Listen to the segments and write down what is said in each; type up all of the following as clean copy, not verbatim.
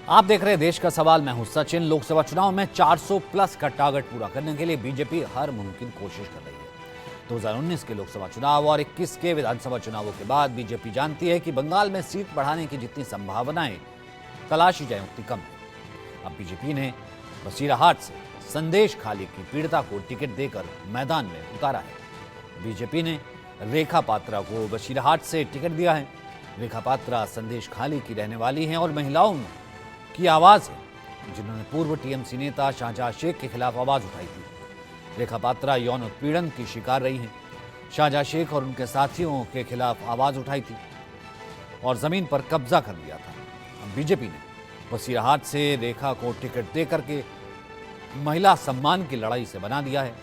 आप देख रहे हैं देश का सवाल। मैं हूं सचिन। लोकसभा चुनाव में 400 प्लस का टारगेट पूरा करने के लिए बीजेपी हर मुमकिन कोशिश कर रही है। 2019 के लोकसभा चुनाव और 21 के विधानसभा चुनावों के बाद बीजेपी जानती है कि बंगाल में सीट बढ़ाने की जितनी संभावनाएं तलाशी जाए उतनी कम है। अब बीजेपी ने बसीराहाट से संदेश खाली की पीड़िता को टिकट देकर मैदान में उतारा है। बीजेपी ने रेखा पात्रा को बसीराहाट से टिकट दिया है। रेखा पात्रा संदेश खाली की रहने वाली हैं और महिलाओं की आवाज है जिन्होंने पूर्व टीएमसी नेता शाहजहां शेख के खिलाफ आवाज उठाई थी। रेखा पात्रा यौन उत्पीड़न की शिकार रही हैं। शाहजहां शेख और उनके साथियों के खिलाफ आवाज उठाई थी और जमीन पर कब्जा कर लिया था। अब बीजेपी ने बसीराहाट से रेखा को टिकट देकर के महिला सम्मान की लड़ाई से बना दिया है।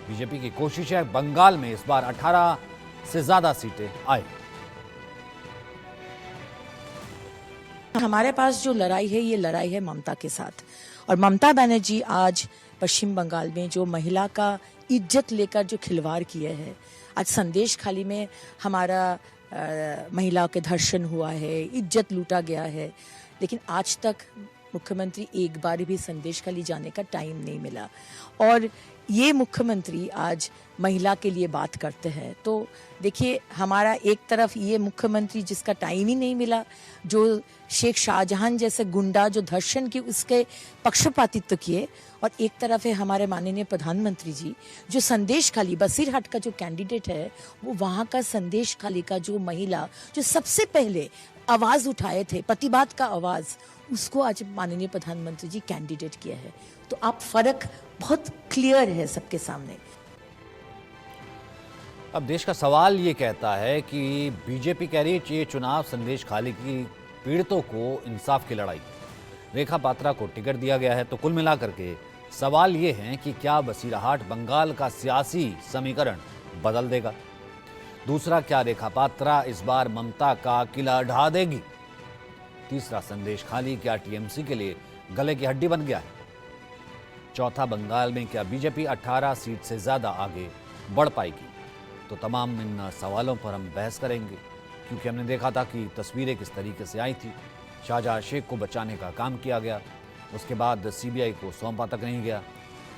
बीजेपी की कोशिश है बंगाल में इस बार 18 से ज्यादा सीटें आए। हमारे पास जो लड़ाई है ये लड़ाई है ममता के साथ। और ममता बनर्जी आज पश्चिम बंगाल में जो महिला का इज्जत लेकर जो खिलवाड़ किए हैं, आज संदेश खाली में हमारा महिला के धर्षण हुआ है, इज्जत लूटा गया है, लेकिन आज तक मुख्यमंत्री एक बार भी संदेश खाली जाने का टाइम नहीं मिला। और ये मुख्यमंत्री आज महिला के लिए बात करते हैं। तो देखिए, हमारा एक तरफ ये मुख्यमंत्री जिसका टाइम ही नहीं मिला, जो शेख शाहजहां जैसे गुंडा जो धर्षण की उसके पक्षपातित्व किए, और एक तरफ है हमारे माननीय प्रधानमंत्री जी जो संदेश खाली बसीरहाट का जो कैंडिडेट है, वो वहाँ का संदेश खाली का जो महिला जो सबसे पहले आवाज उठाए थे, प्रतिवाद का आवाज, उसको आज माननीय प्रधानमंत्री जी कैंडिडेट किया है। तो आप फर्क बहुत क्लियर है सबके सामने। अब देश का सवाल ये कहता है कि बीजेपी कह रही है कि ये चुनाव संदेश खाली की पीड़ितों को इंसाफ की लड़ाई। रेखा पात्रा को टिकट दिया गया है। तो कुल मिलाकर के सवाल ये है कि क्या बसीराहाट बंगाल का सियासी समीकरण बदल देगा? दूसरा, क्या रेखा पात्रा इस बार ममता का किला ढा देगी? तीसरा, संदेश खाली क्या टीएमसी के लिए गले की हड्डी बन गया है? चौथा, बंगाल में क्या बीजेपी 18 सीट से ज्यादा आगे बढ़ पाएगी? तो तमाम इन सवालों पर हम बहस करेंगे, क्योंकि हमने देखा था कि तस्वीरें किस तरीके से आई थी। शाहजहां शेख को बचाने का काम किया गया, उसके बाद सीबीआई को सौंपा तक नहीं गया,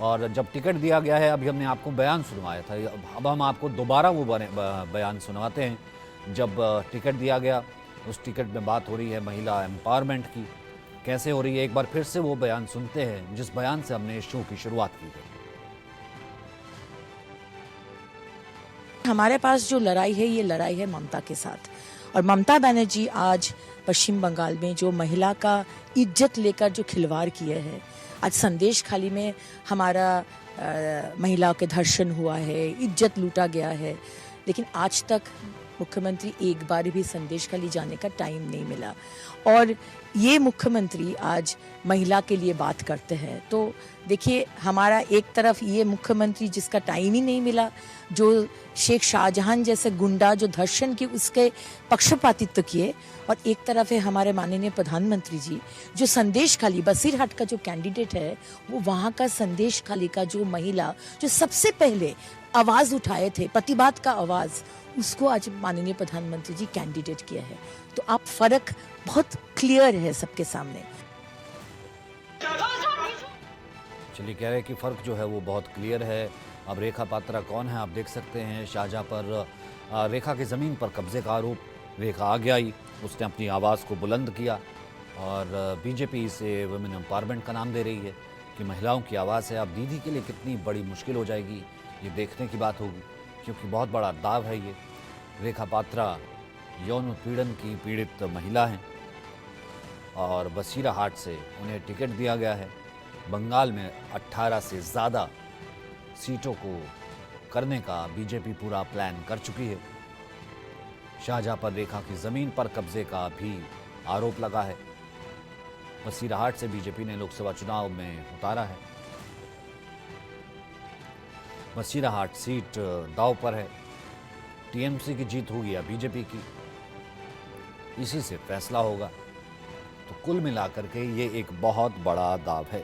और जब टिकट दिया गया है, अभी हमने आपको बयान सुनवाया था, अब हम आपको दोबारा वो बयान सुनवाते हैं। जब टिकट दिया गया, उस टिकट में बात हो रही है महिला एम्पावरमेंट की। कैसे हो रही है, एक बार फिर से वो बयान सुनते हैं जिस बयान से हमने इस शो की शुरुआत की है। हमारे पास जो लड़ाई है ये लड़ाई है ममता के साथ। और ममता बनर्जी आज पश्चिम बंगाल में जो महिला का इज्जत लेकर जो खिलवाड़ किए हैं, आज संदेश खाली में हमारा महिला के धर्षण हुआ है, इज्जत लूटा गया है, लेकिन आज तक मुख्यमंत्री एक बार भी संदेश खाली जाने का टाइम नहीं मिला। और ये मुख्यमंत्री आज महिला के लिए बात करते हैं। तो देखिए, हमारा एक तरफ ये मुख्यमंत्री जिसका टाइम ही नहीं मिला, जो शेख शाहजहां जैसे गुंडा जो धर्षण की उसके पक्षपातित्व किए, और एक तरफ है हमारे माननीय प्रधानमंत्री जी जो संदेश खाली बसीरहाट का जो कैंडिडेट है, वो वहाँ का संदेश खाली का जो महिला जो सबसे पहले आवाज उठाए थे, प्रतिवाद का आवाज, उसको आज माननीय प्रधानमंत्री जी कैंडिडेट किया है। तो आप फर्क बहुत क्लियर है सबके सामने। चलिए, कह रहे हैं कि फ़र्क जो है वो बहुत क्लियर है। अब रेखा पात्रा कौन है आप देख सकते हैं। शाहजहां पर रेखा की ज़मीन पर कब्जे का आरोप। रेखा आगे आई, उसने अपनी आवाज़ को बुलंद किया, और बीजेपी इसे वुमेन एम्पावरमेंट का नाम दे रही है कि महिलाओं की आवाज़ है। अब दीदी के लिए कितनी बड़ी मुश्किल हो जाएगी, ये देखने की बात होगी, क्योंकि बहुत बड़ा दाव है ये। रेखा पात्रा यौन उत्पीड़न की पीड़ित महिला हैं, और बसीराहाट से उन्हें टिकट दिया गया है। बंगाल में 18 से ज़्यादा सीटों को करने का बीजेपी पूरा प्लान कर चुकी है। शाहजहां पर रेखा की ज़मीन पर कब्जे का भी आरोप लगा है। बसीराहाट से बीजेपी ने लोकसभा चुनाव में उतारा है। बसीराहाट सीट दांव पर है। टीएमसी की जीत होगी या बीजेपी की, इसी से फैसला होगा। तो कुल मिलाकर के ये एक बहुत बड़ा दाव है।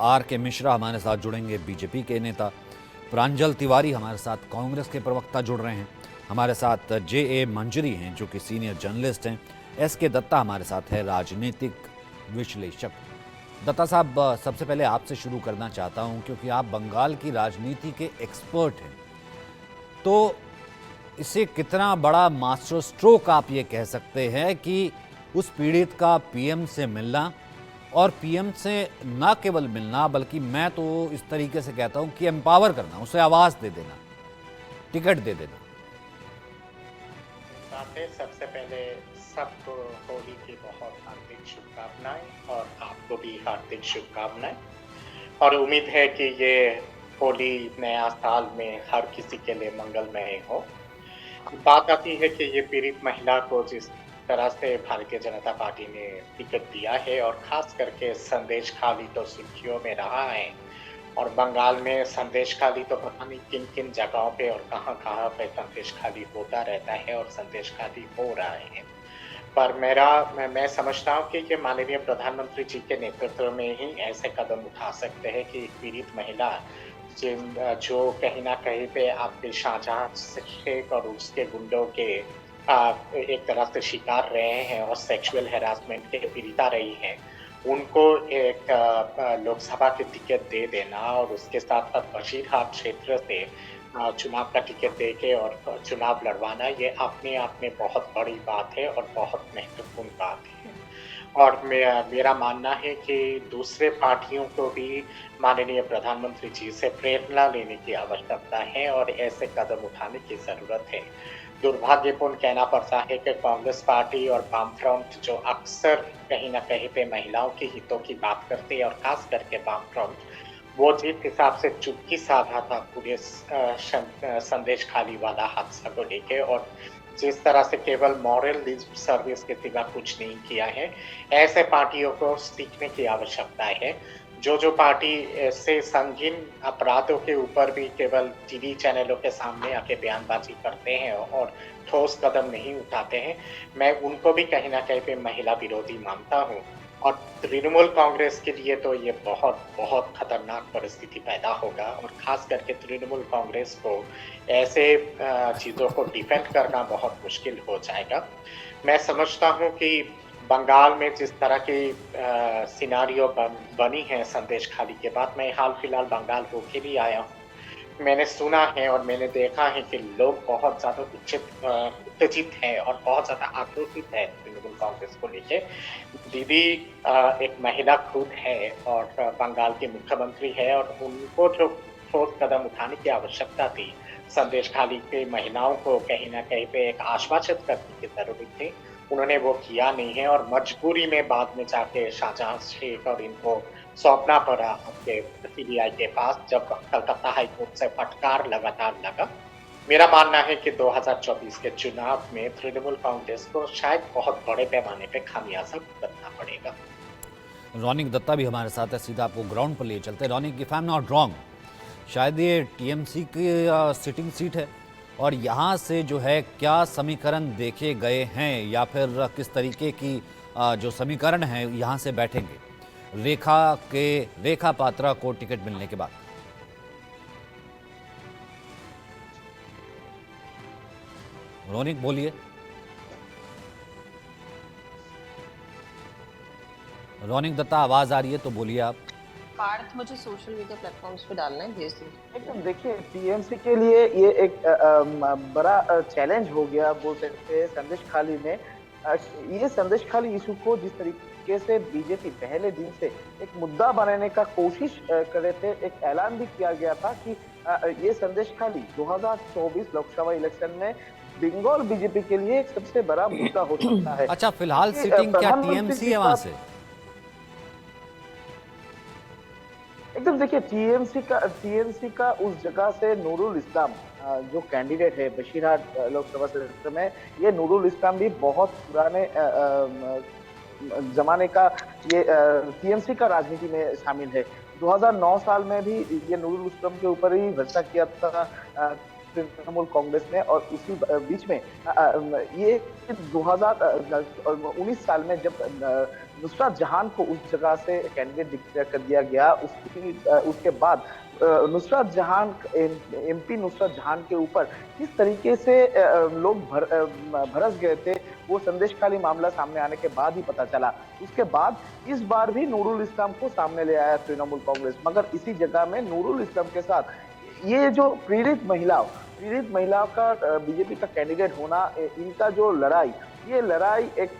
आर के मिश्रा हमारे साथ जुड़ेंगे, बीजेपी के नेता। प्रांजल तिवारी हमारे साथ, कांग्रेस के प्रवक्ता जुड़ रहे हैं। हमारे साथ जे ए मंजरी हैं जो कि सीनियर जर्नलिस्ट हैं। एस के दत्ता हमारे साथ है, राजनीतिक विश्लेषक। दत्ता साहब, सबसे पहले आपसे शुरू करना चाहता हूं क्योंकि आप बंगाल की राजनीति के एक्सपर्ट हैं। तो इसे कितना बड़ा मास्टर स्ट्रोक आप ये कह सकते हैं कि उस पीड़ित का पीएम से मिलना, और पीएम से न केवल मिलना बल्कि मैं तो इस तरीके से कहता हूं कि एम्पावर करना, उसे आवाज दे देना, टिकट दे देना। सबसे पहले सबको होली की बहुत हार्दिक शुभकामनाएं और आपको भी हार्दिक शुभकामनाएं, और उम्मीद है कि ये होली नया साल में हर किसी के लिए मंगलमय हो। बात आती है कि ये पीड़ित महिला को जिस तरह से भारतीय जनता पार्टी ने टिकट दिया है, और खास करके संदेश खाली तो सुर्खियों में रहा है, और बंगाल में संदेश खाली तो पता नहीं किन किन जगहों पे और कहाँ पे संदेश खाली होता रहता है और संदेश खाली हो रहा है। पर मैं समझता हूँ कि ये माननीय प्रधानमंत्री जी के नेतृत्व में ही ऐसे कदम उठा सकते हैं कि पीड़ित महिला जो कहीं ना कहीं पे आपके शाहजहां शेख और उसके गुंडों के एक तरह से शिकार रहे हैं और सेक्सुअल हैरासमेंट के पीड़िता रही हैं, उनको एक लोकसभा की टिकट दे देना और उसके साथ साथ बशीरहाट क्षेत्र से चुनाव का टिकट देके और चुनाव लड़वाना, ये अपने आप में बहुत बड़ी बात है और बहुत महत्वपूर्ण बात है। और मेरा मानना है कि दूसरे पार्टियों को भी माननीय प्रधानमंत्री जी से प्रेरणा लेने की आवश्यकता है और ऐसे कदम उठाने की ज़रूरत है। दुर्भाग्यपूर्ण कहना पड़ता है कि कांग्रेस पार्टी और वाम फ्रंट जो अक्सर कहीं ना कहीं पे महिलाओं के हितों की बात करते हैं, और खास करके वाम फ्रंट, वो जिस हिसाब से चुप्पी साधा था पूरे संदेश खाली वाला हादसा को लेके, और जिस तरह से केवल मॉरल लिप सर्विस के सिवा कुछ नहीं किया है, ऐसे पार्टियों को सीखने की आवश्यकता है। जो पार्टी ऐसे संगीन अपराधों के ऊपर भी केवल टीवी चैनलों के सामने आके बयानबाजी करते हैं और ठोस कदम नहीं उठाते हैं, मैं उनको भी कहीं ना कहीं पे महिला विरोधी मानता हूँ। और तृणमूल कांग्रेस के लिए तो ये बहुत बहुत खतरनाक परिस्थिति पैदा होगा, और खास करके तृणमूल कांग्रेस को ऐसे चीज़ों को डिफेंड करना बहुत मुश्किल हो जाएगा। मैं समझता हूँ कि बंगाल में जिस तरह की सिनारियो बनी है संदेश खाली के बाद, मैं हाल फिलहाल बंगाल होके भी आया हूँ, मैंने सुना है और मैंने देखा है कि लोग बहुत ज़्यादा उत्तेजित हैं और बहुत ज़्यादा आक्रोशित है तृणमूल कांग्रेस को लेके। दीदी एक महिला खुद है और बंगाल की मुख्यमंत्री है, और उनको जो ठोस कदम उठाने की आवश्यकता थी, संदेश खाली के महिलाओं को कहीं ना कहीं पे एक आश्वासित करने की जरूरत थी, उन्होंने वो किया नहीं है, और मजबूरी में बाद में जाके शाहजहां शेख और इनको सौंपना पड़ा आपके सीबीआई के पास, जब कलकत्ता हाई कोर्ट से फटकार लगातार लगा। मेरा मानना है कि 2024 के चुनाव में तृणमूल कांग्रेस को शायद बहुत बड़े पैमाने पे खामियाजा भुगतना पड़ेगा। रौनिक दत्ता भी हमारे साथ है, सीधा आपको ग्राउंड पर लिए चलते हैं। Raunik, if I am not wrong, शायद ये टीएमसी की सिटिंग सीट है, और यहाँ से जो है क्या समीकरण देखे गए हैं या फिर किस तरीके की जो समीकरण है यहाँ से बैठेंगे रेखा पात्रा को टिकट मिलने के बाद? रोनिक बोलिए। रोनिक दत्ता, आवाज आ रही है तो बोलिए आप। पार्थ, मुझे सोशल मीडिया प्लेटफॉर्म्स पे डालना है, भेज दीजिए। एकदम, देखिए टीएमसी के लिए ये एक बड़ा चैलेंज हो गया बोल सकते हैं संदेश खाली में। ये संदेश खाली इशू को जिस तरीके से बीजेपी पहले दिन से एक मुद्दा बनाने का कोशिश कर रहे थे, एक ऐलान भी किया गया था कि ये संदेश खाली 2024 लोकसभा इलेक्शन में बंगाल बीजेपी के लिए एक सबसे बड़ा मुद्दा हो सकता है। अच्छा, फिलहाल सिटिंग क्या टीएमसी है वहां से? एकदम, देखिए टीएमसी का उस जगह से नूरुल इस्लाम जो कैंडिडेट है बशीरहाट लोकसभा क्षेत्र में, ये नूरुल इस्लाम भी बहुत पुराने जमाने का ये टीएमसी का राजनीति में शामिल है। 2009 साल में भी ये नूरुल इस्लाम के ऊपर ही भरोसा किया था तृणमूल कांग्रेस ने, और उसी बीच में ये 2019 साल में जब नुसरत जहान को उस जगह से कैंडिडेट डिक्लेयर कर दिया गया, उसके बाद नुसरत जहान, एमपी नुसरत जहान के ऊपर किस तरीके से लोग भरस गए थे, वो संदेश खाली मामला सामने आने के बाद ही पता चला। उसके बाद इस बार भी नूरुल इस्लाम को सामने ले आया तृणमूल कांग्रेस, मगर इसी जगह में नूरुल इस्लाम के साथ ये जो पीड़ित महिलाओं का बीजेपी का कैंडिडेट होना, इनका जो लड़ाई, ये लड़ाई एक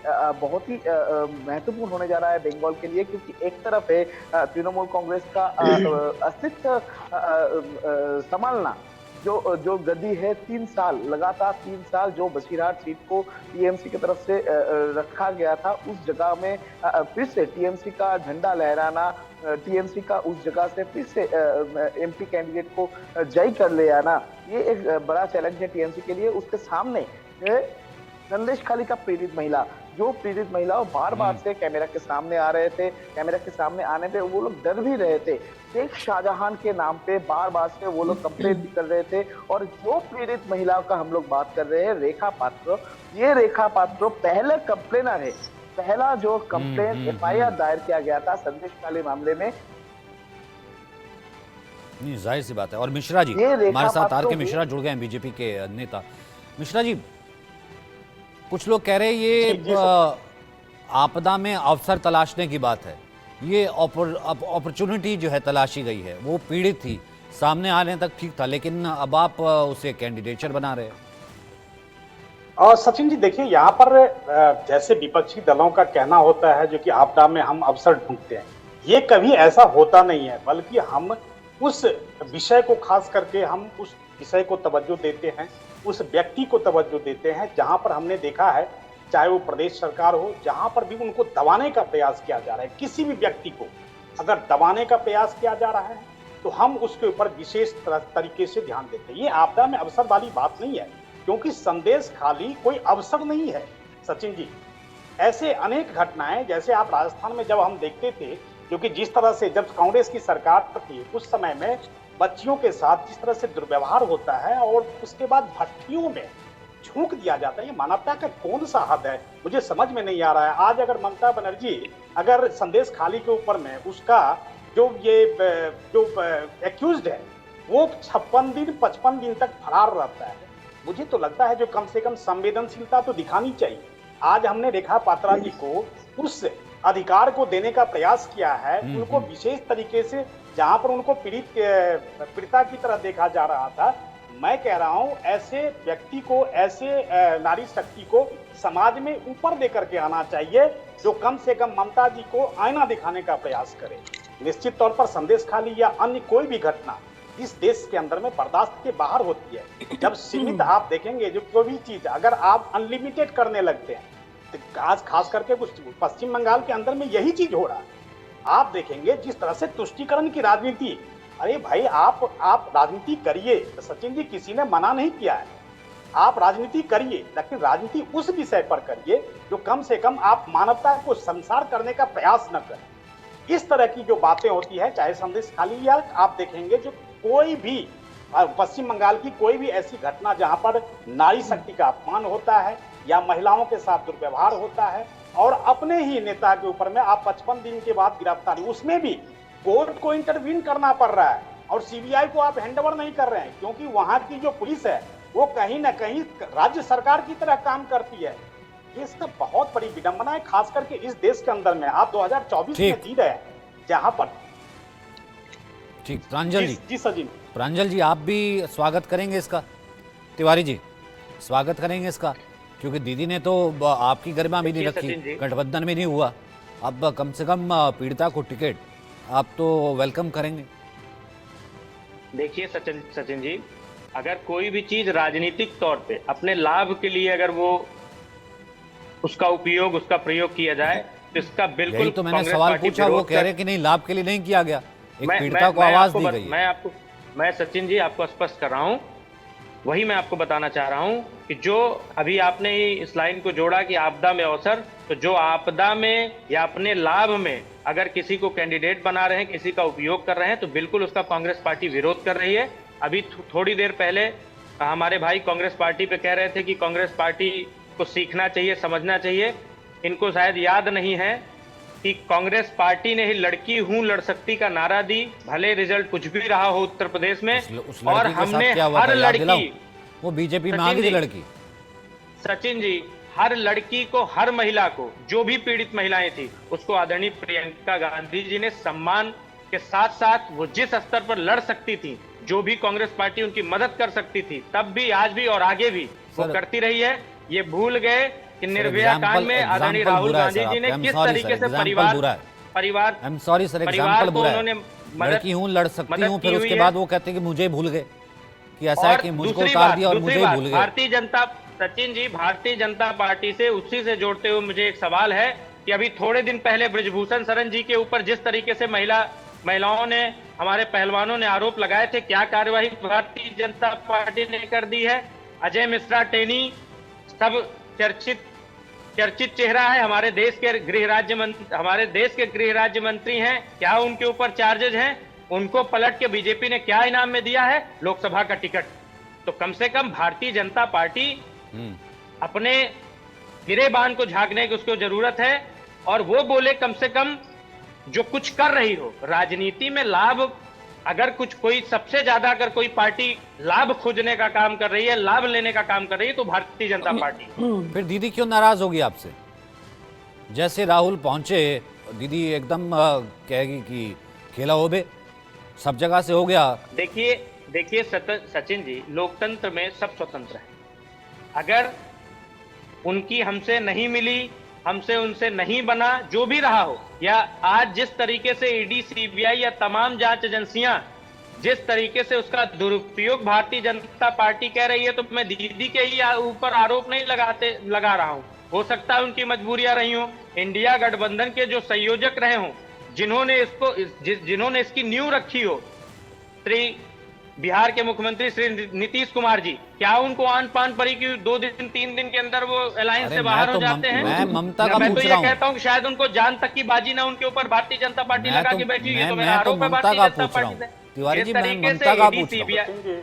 बहुत ही महत्वपूर्ण होने जा रहा है बंगाल के लिए, क्योंकि एक तरफ है तृणमूल कांग्रेस का अस्तित्व संभालना, जो गद्दी है 3 साल, लगातार 3 साल जो बसीरहाट सीट को टीएमसी की तरफ से रखा गया था, उस जगह में फिर से टीएमसी का झंडा लहराना, टीएमसी का उस जगह से फिर से एमपी कैंडिडेट को जय कर ले आना, ये एक बड़ा चैलेंज है टीएमसी के लिए। उसके सामने संदेश खाली का पीड़ित महिलाओं बार बार से कैमरा के सामने आ रहे थे, कैमरा के सामने आने पे वो लोग डर भी रहे थे, शेख शाहजहां के नाम पे बार बार से वो लोग कंप्लेंट भी कर रहे थे। और जो पीड़ित महिलाओं का हम लोग बात कर रहे हैं, रेखा पात्र, ये रेखा पात्र पहले कंप्लेनर है, पहला जो कंप्लेन एफआईआर दायर किया गया था संदेश खाली मामले में। नहीं, जाहिर सी बात है। और मिश्रा जी हमारे साथ आर के मिश्रा जुड़ गए हैं, बीजेपी के नेता। मिश्रा जी, कुछ लोग कह रहे हैं ये आपदा में अवसर तलाशने की बात है, ये अपॉर्चुनिटी जो है तलाशी गई है, वो पीड़ित थी, सामने आने तक ठीक था, लेकिन अब आप उसे कैंडिडेचर बना रहे हैं। और सचिन जी देखिए, यहाँ पर जैसे विपक्षी दलों का कहना होता है जो कि आपदा में हम अवसर ढूंढते हैं, ये कभी ऐसा होता नहीं है, बल्कि हम उस विषय को खास करके हम उस विषय को तवज्जो देते हैं, उस व्यक्ति को तवज्जो देते हैं जहां पर हमने देखा है, चाहे वो प्रदेश सरकार हो, जहां पर भी उनको दबाने का प्रयास किया जा रहा है, किसी भी व्यक्ति को अगर दबाने का प्रयास किया जा रहा है तो हम उसके ऊपर विशेष तरीके से ध्यान देते हैं। ये आपदा में अवसर वाली बात नहीं है, क्योंकि संदेश खाली कोई अवसर नहीं है सचिन जी। ऐसे अनेक घटनाएं, जैसे आप राजस्थान में जब हम देखते थे, जो कि जिस तरह से जब कांग्रेस की सरकार थी उस समय में बच्चियों के साथ जिस तरह से दुर्व्यवहार होता है और उसके बाद भट्टियों में झोंक दिया जाता है, ये मानवता का कौन सा हद है, मुझे समझ में नहीं आ रहा है। आज अगर ममता बनर्जी अगर संदेश खाली के ऊपर में उसका जो एक्यूज्ड है वो 56 दिन 55 दिन तक फरार रहता है, मुझे तो लगता है जो कम से कम संवेदनशीलता तो दिखानी चाहिए। आज हमने रेखा पात्रा जी को उस अधिकार को देने का प्रयास किया है, उनको विशेष तरीके से जहां पर उनको पीड़िता की तरह देखा जा रहा था। मैं कह रहा हूं ऐसे व्यक्ति को, ऐसे नारी शक्ति को समाज में ऊपर लेकर के आना चाहिए, जो कम से कम ममता जी को आईना दिखाने का प्रयास करे। निश्चित तौर पर संदेश खाली या अन्य कोई भी घटना इस देश के अंदर में बर्दाश्त के बाहर होती है। जब सीमित आप देखेंगे, जो कोई भी चीज अगर आप अनलिमिटेड करने लगते हैं, तो आज खास करके पश्चिम बंगाल के अंदर में यही चीज हो रहा है। आप देखेंगे जिस तरह से तुष्टीकरण की राजनीति, अरे भाई आप राजनीति करिए, तो सचिन जी किसी ने मना नहीं किया है, आप राजनीति करिए, लेकिन राजनीति उस विषय पर करिए जो कम से कम आप मानवता को संसार करने का प्रयास न करें। इस तरह की जो बातें होती है, चाहे संदेश खाली या आप देखेंगे जो कोई भी पश्चिम बंगाल की कोई भी ऐसी घटना जहां पर नारी शक्ति का अपमान होता है या महिलाओं के साथ दुर्व्यवहार होता है और अपने ही नेता के ऊपर में आप 55 दिन के बाद गिरफ्तारी, उसमें भी कोर्ट को इंटरवीन करना पड़ रहा है और सीबीआई को आप हैंडओवर नहीं कर रहे हैं, क्योंकि वहां की जो पुलिस है वो कहीं ना कहीं राज्य सरकार की तरह काम करती है। ये सब बहुत बड़ी विडंबना है, खास करके इस देश के अंदर में। आप 2024 में जी रहे हैं जहां पर। ठीक, प्रांजल जी सचिन। प्रांजल जी, आप भी स्वागत करेंगे इसका? तिवारी जी स्वागत करेंगे इसका, क्योंकि दीदी ने तो आपकी गरिमा भी नहीं रखी, गठबंधन में नहीं हुआ, अब कम से कम पीड़िता को टिकट आप तो वेलकम करेंगे। देखिए सचिन जी, अगर कोई भी चीज राजनीतिक तौर पे अपने लाभ के लिए अगर वो उसका उपयोग, उसका प्रयोग किया जाए तो इसका बिल्कुल, यही तो मैंने सवाल पूछा, वो कह रहे कि नहीं, लाभ के लिए नहीं किया गया, एक पीड़िता को आवाज दी गई। मैं सचिन जी आपको स्पष्ट कर रहा हूं, वही मैं आपको बताना चाह रहा हूं कि जो अभी आपने इस लाइन को जोड़ा कि आपदा में अवसर, तो जो आपदा में या अपने लाभ में अगर किसी को कैंडिडेट बना रहे हैं, किसी का उपयोग कर रहे हैं, तो बिल्कुल उसका कांग्रेस पार्टी विरोध कर रही है। अभी थोड़ी देर पहले हमारे भाई कांग्रेस पार्टी पे कह रहे थे कि कांग्रेस पार्टी को सीखना चाहिए, समझना चाहिए। इनको शायद याद नहीं है कि कांग्रेस पार्टी ने ही लड़की हूं लड़ सकती का नारा दी, भले रिजल्ट कुछ भी रहा हो उत्तर प्रदेश में। उस और लड़की के हमने साथ क्या हुआ था, हर याद दिलाऊं? लड़की, वो बीजेपी में आ सचिन गई थी जी, लड़की। सचिन जी, हर लड़की को, हर महिला को, जो भी पीड़ित महिलाएं थी, उसको आदरणीय प्रियंका गांधी जी ने सम्मान के साथ साथ वो जिस स्तर पर लड़ सकती थी, जो भी कांग्रेस पार्टी उनकी मदद कर सकती थी, तब भी, आज भी और आगे भी वो करती रही है। ये भूल गए कि निर्भया कांड में आदरणीय राहुल गांधी जी ने किस तरीके से परिवार I am sorry sir, example बुरा है। लड़की हूँ लड़ सकती हूँ, फिर उसके बाद वो कहते हैं कि मुझे भूल गए, कि ऐसा है कि मुझको उतार दिया और मुझे ही भूल गए। भारतीय जनता, सचिन जी, भारतीय जनता पार्टी से उसी से जोड़ते हुए मुझे एक सवाल है कि अभी थोड़े दिन पहले ब्रजभूषण शरण जी के ऊपर जिस तरीके से महिलाओं ने, हमारे पहलवानों ने आरोप लगाए थे, क्या कार्यवाही भारतीय जनता पार्टी ने कर दी है? अजय मिश्रा टेनी सब चर्चित चेहरा है, हमारे देश के गृह राज्य मंत्री हैं, क्या उनके ऊपर चार्जेज हैं? उनको पलट के बीजेपी ने क्या इनाम में दिया है? लोकसभा का टिकट। तो कम से कम भारतीय जनता पार्टी अपने गिरेबान को झांकने की उसको जरूरत है, और वो बोले कम से कम जो कुछ कर रही हो राजनीति में लाभ, अगर कुछ कोई सबसे ज्यादा अगर कोई पार्टी लाभ खोजने का काम कर रही है, लाभ लेने का काम कर रही है, तो भारतीय जनता पार्टी। फिर दीदी क्यों नाराज होगी आपसे? जैसे राहुल पहुंचे, दीदी एकदम कहेगी कि खेला हो बे, सब जगह से हो गया। देखिए सचिन जी, लोकतंत्र में सब स्वतंत्र है। अगर उनकी हमसे नहीं मिली, हमसे उनसे नहीं बना, जो भी रहा हो, या आज जिस तरीके से ईडी, सीबीआई या तमाम जांच एजेंसियां जिस तरीके से उसका दुरुपयोग भारतीय जनता पार्टी कह रही है, तो मैं दीदी के ही ऊपर आरोप नहीं लगा रहा हूं। हो सकता है उनकी मजबूरियां रही हो, इंडिया गठबंधन के जो संयोजक रहे हों, जिन्होंने इसकी नींव रखी हो, श्री बिहार के मुख्यमंत्री श्री नीतीश कुमार जी, क्या उनको आन पान पड़ी कि 2 दिन 3 दिन के अंदर वो अलायंस से बाहर हो जाते हैं? मैं ममता का मैं पूछ तो रहा ये कहता हूँ कि शायद उनको जान तक की बाजी ना उनके ऊपर भारतीय जनता पार्टी लगा के बैठी है। तो मेरा आरोप है भारतीय जनता पार्टी से। तिवारी जी, मैं ममता का पूछ रहा हूं।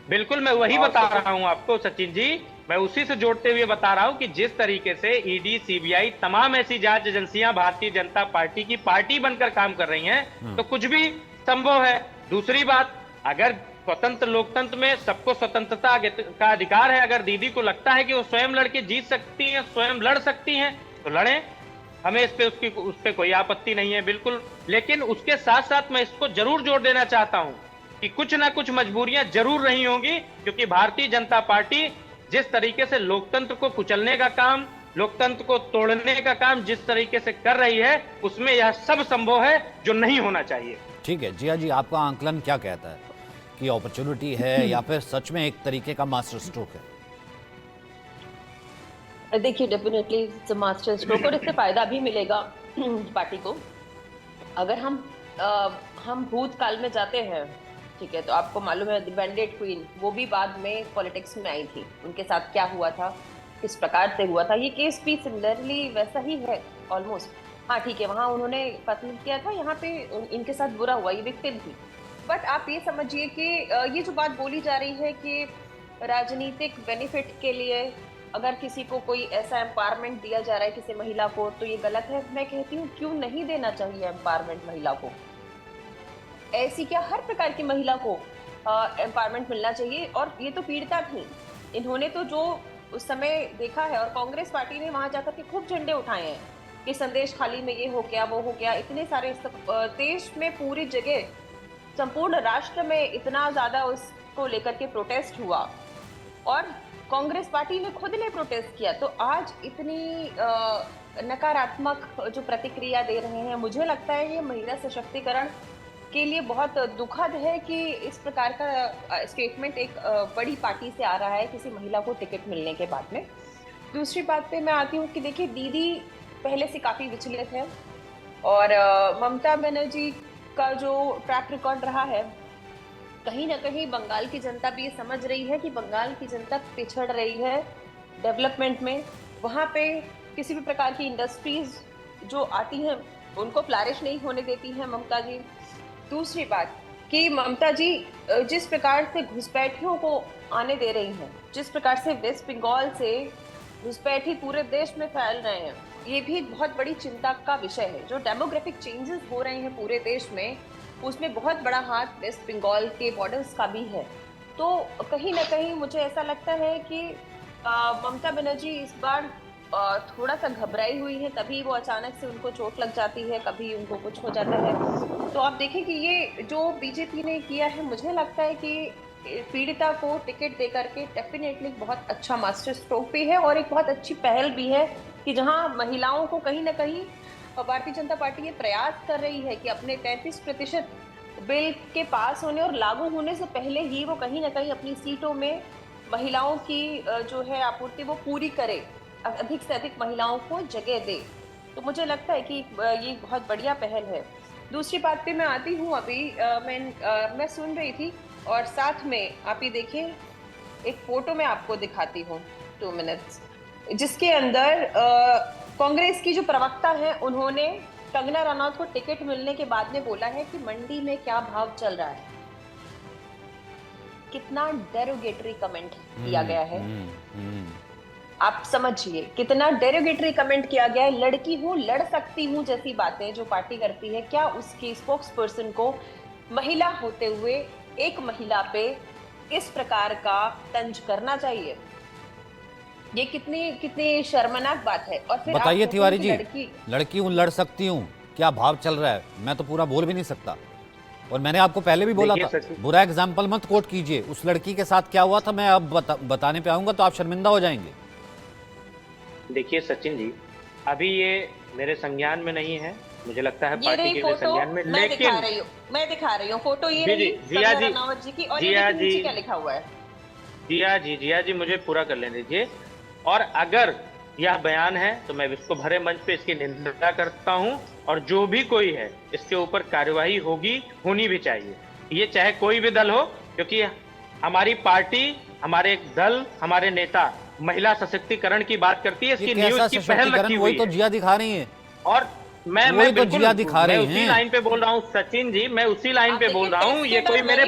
बिल्कुल, मैं वही बता रहा हूं आपको सचिन जी, मैं उसी से जोड़ते हुए बता रहा हूं कि जिस तरीके से ईडी, सीबीआई, तमाम ऐसी जांच एजेंसियां भारतीय जनता पार्टी की पार्टी बनकर काम कर रही हैं, तो कुछ भी संभव है। दूसरी बात, अगर स्वतंत्र लोकतंत्र में सबको स्वतंत्रता का अधिकार है, अगर दीदी को लगता है कि वो स्वयं लड़के जीत सकती हैं, स्वयं लड़ सकती हैं, तो लड़ें, हमें उस पे कोई आपत्ति नहीं है, बिल्कुल। लेकिन उसके साथ साथ मैं इसको जरूर जोड़ देना चाहता हूं कि कुछ ना कुछ मजबूरियां जरूर रही होंगी, क्योंकि भारतीय जनता पार्टी जिस तरीके से लोकतंत्र को कुचलने का काम, लोकतंत्र को तोड़ने का काम जिस तरीके से कर रही है, उसमें यह सब संभव है जो नहीं होना चाहिए। ठीक है जिया जी, आपका आंकलन क्या कहता है कि अपॉर्चुनिटी है या फिर सच में एक तरीके का मास्टर स्ट्रोक है? देखिए, डेफिनेटली मास्टर स्ट्रोक, और इससे फायदा भी मिलेगा पार्टी को। अगर हम भूतकाल में जाते हैं, ठीक है, तो आपको मालूम है बैंडेड क्वीन, वो भी बाद में पॉलिटिक्स में आई थी, उनके साथ क्या हुआ था, किस प्रकार से हुआ था, ये केस भी सिमिलरली वैसा ही है ऑलमोस्ट। हाँ ठीक है, वहाँ उन्होंने कत्ल किया था, यहाँ पे इनके साथ बुरा हुआ, ये विक्टिम थी। बट आप ये समझिए कि ये जो बात बोली जा रही है कि राजनीतिक बेनिफिट के लिए अगर किसी को कोई ऐसा एम्पावरमेंट दिया जा रहा है किसी महिला को, तो ये गलत है। मैं कहती हूँ क्यों नहीं देना चाहिए एम्पावरमेंट महिला को? ऐसी क्या हर प्रकार की महिला को एम्पावरमेंट मिलना चाहिए। और ये तो पीड़िता थी, इन्होंने तो जो उस समय देखा है, और कांग्रेस पार्टी ने वहां जाकर के खूब झंडे उठाए हैं कि संदेश खाली में ये हो गया, वो हो गया, इतने सारे देश में, पूरी जगह, संपूर्ण राष्ट्र में इतना ज्यादा उसको लेकर के प्रोटेस्ट हुआ, और कांग्रेस पार्टी ने खुद ने प्रोटेस्ट किया। तो आज इतनी नकारात्मक जो प्रतिक्रिया दे रहे हैं, मुझे लगता है ये महिला सशक्तिकरण के लिए बहुत दुखद है कि इस प्रकार का स्टेटमेंट एक बड़ी पार्टी से आ रहा है किसी महिला को टिकट मिलने के बाद में। दूसरी बात पे मैं आती हूँ कि देखिए, दीदी पहले से काफ़ी विचलित है, और ममता बनर्जी का जो ट्रैक रिकॉर्ड रहा है, कहीं ना कहीं बंगाल की जनता भी ये समझ रही है कि बंगाल की जनता पिछड़ रही है डेवलपमेंट में। वहाँ पे किसी भी प्रकार की इंडस्ट्रीज जो आती हैं उनको फ्लरिश नहीं होने देती हैं ममता जी। दूसरी बात कि ममता जी जिस प्रकार से घुसपैठियों को आने दे रही हैं, जिस प्रकार से वेस्ट बंगाल से घुसपैठी पूरे देश में फैल रहे हैं, ये भी एक बहुत बड़ी चिंता का विषय है। जो डेमोग्राफिक चेंजेस हो रहे हैं पूरे देश में, उसमें बहुत बड़ा हाथ वेस्ट बंगाल के बॉर्डर्स का भी है। तो कहीं ना कहीं मुझे ऐसा लगता है कि ममता बनर्जी इस बार थोड़ा सा घबराई हुई है, तभी वो अचानक से उनको चोट लग जाती है, कभी उनको कुछ हो जाता है। तो आप देखें कि ये जो बीजेपी ने किया है, मुझे लगता है कि पीड़िता को टिकट दे करके डेफिनेटली बहुत अच्छा मास्टर स्ट्रोक भी है और एक बहुत अच्छी पहल भी है कि जहां महिलाओं को कहीं ना कहीं भारतीय जनता पार्टी ये प्रयास कर रही है कि अपने 33% बिल के पास होने और लागू होने से पहले ही वो कहीं ना कहीं अपनी सीटों में महिलाओं की जो है आपूर्ति वो पूरी करे, अधिक से अधिक महिलाओं को जगह दे। तो मुझे लगता है कि ये बहुत बढ़िया पहल है। दूसरी बात पे मैं आती हूँ। अभी मैं सुन रही थी और साथ में आप ही देखिए, एक फोटो मैं आपको दिखाती हूँ 2 मिनट्स, जिसके अंदर कांग्रेस की जो प्रवक्ता है उन्होंने कंगना रनौत को टिकट मिलने के बाद में बोला है कि मंडी में क्या भाव चल रहा है। कितना डेरोगेटरी कमेंट किया गया है, आप समझिए कितना डेरोगेटरी कमेंट किया गया है। लड़की हूं, लड़ सकती हूं जैसी बातें जो पार्टी करती है, क्या उसकी स्पोक्स पर्सन को महिला होते हुए एक महिला पे इस प्रकार का तंज करना चाहिए? ये कितनी शर्मनाक बात है। और फिर बताइए तिवारी जी, लड़की हूँ, लड़ सकती हूँ, क्या भाव चल रहा है? मैं तो पूरा बोल भी नहीं सकता। और मैंने आपको पहले भी बोला था, बुरा एग्जाम्पल मत कोट कीजिए। उस लड़की के साथ क्या हुआ था मैं अब बताने पे आऊंगा तो आप शर्मिंदा हो जाएंगे। देखिए सचिन जी, अभी ये मेरे संज्ञान में नहीं है, मुझे लगता है पार्टी के संज्ञान में, लेकिन मैं दिखा रही हूँ फोटो। ये जिया जी की, और जिया जी क्या लिखा हुआ है? जिया जी मुझे पूरा कर लेने दीजिए। और अगर यह बयान है तो मैं विश्व भरे मंच पे इसकी निंदा करता हूं, और जो भी कोई है इसके ऊपर कार्यवाही होनी भी चाहिए, ये चाहे कोई भी दल हो, क्योंकि हमारी पार्टी, हमारे एक दल, हमारे नेता महिला सशक्तिकरण की बात करती है। इसकी न्यूज़ की पहल रखी हुई है, तो जिया दिखा रही है। और मैं तो जिया दिखा रही उसी लाइन पे बोल रहा हूँ सचिन जी, मैं उसी लाइन पे बोल रहा हूँ। ये कोई मेरे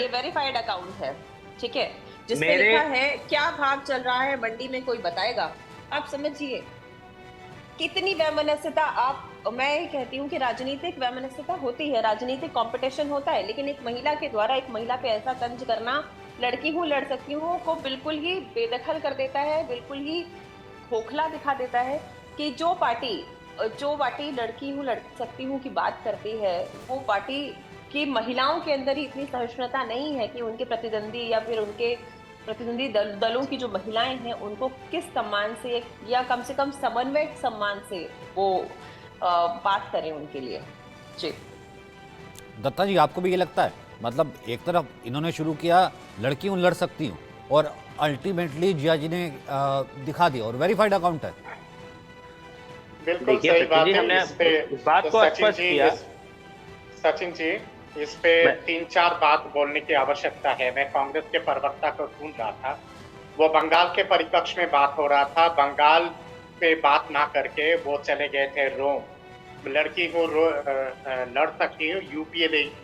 वेरीफाइड अकाउंट है, ठीक है, जिसमें लिखा है क्या भाव चल रहा है मंडी में, कोई बताएगा? आप समझिए कितनी वैमनस्यता। मैं ये कहती हूँ कि राजनीतिक वैमनस्यता होती है, राजनीतिक कंपटीशन होता है, लेकिन एक महिला के द्वारा एक महिला पे ऐसा तंज करना, लड़की हूँ, लड़ सकती हूँ को बिल्कुल ही बेदखल कर देता है, बिल्कुल ही खोखला दिखा देता है कि जो पार्टी लड़की हूँ, लड़ सकती हूँ की बात करती है, वो पार्टी की महिलाओं के अंदर ही इतनी सहिष्णुता नहीं है कि उनके प्रतिद्वंदी या फिर उनके प्रतिद्वंदी दलों की जो महिलाएं हैं उनको किस सम्मान से या कम से कम समन्वयक सम्मान से वो बात करें उनके लिए। जी दत्ता जी, आपको भी ये लगता है? मतलब एक तरफ इन्होंने शुरू किया लड़की हूँ, लड़ सकती हूँ, और अल्टीमेटली जिया जी ने दिखा दिया, और वेरीफाइड अकाउंट है। बिल्कुल सही बात है। इस बात को स्पष्ट किया सचिन जी, इस पे 3-4 बात बोलने की आवश्यकता है। मैं कांग्रेस के प्रवक्ता को सुन रहा था, वो बंगाल के परिपक्ष में बात हो रहा था, बंगाल पे बात ना करके वो चले गए थे रोम। लड़की को लड़ सकती हूँ,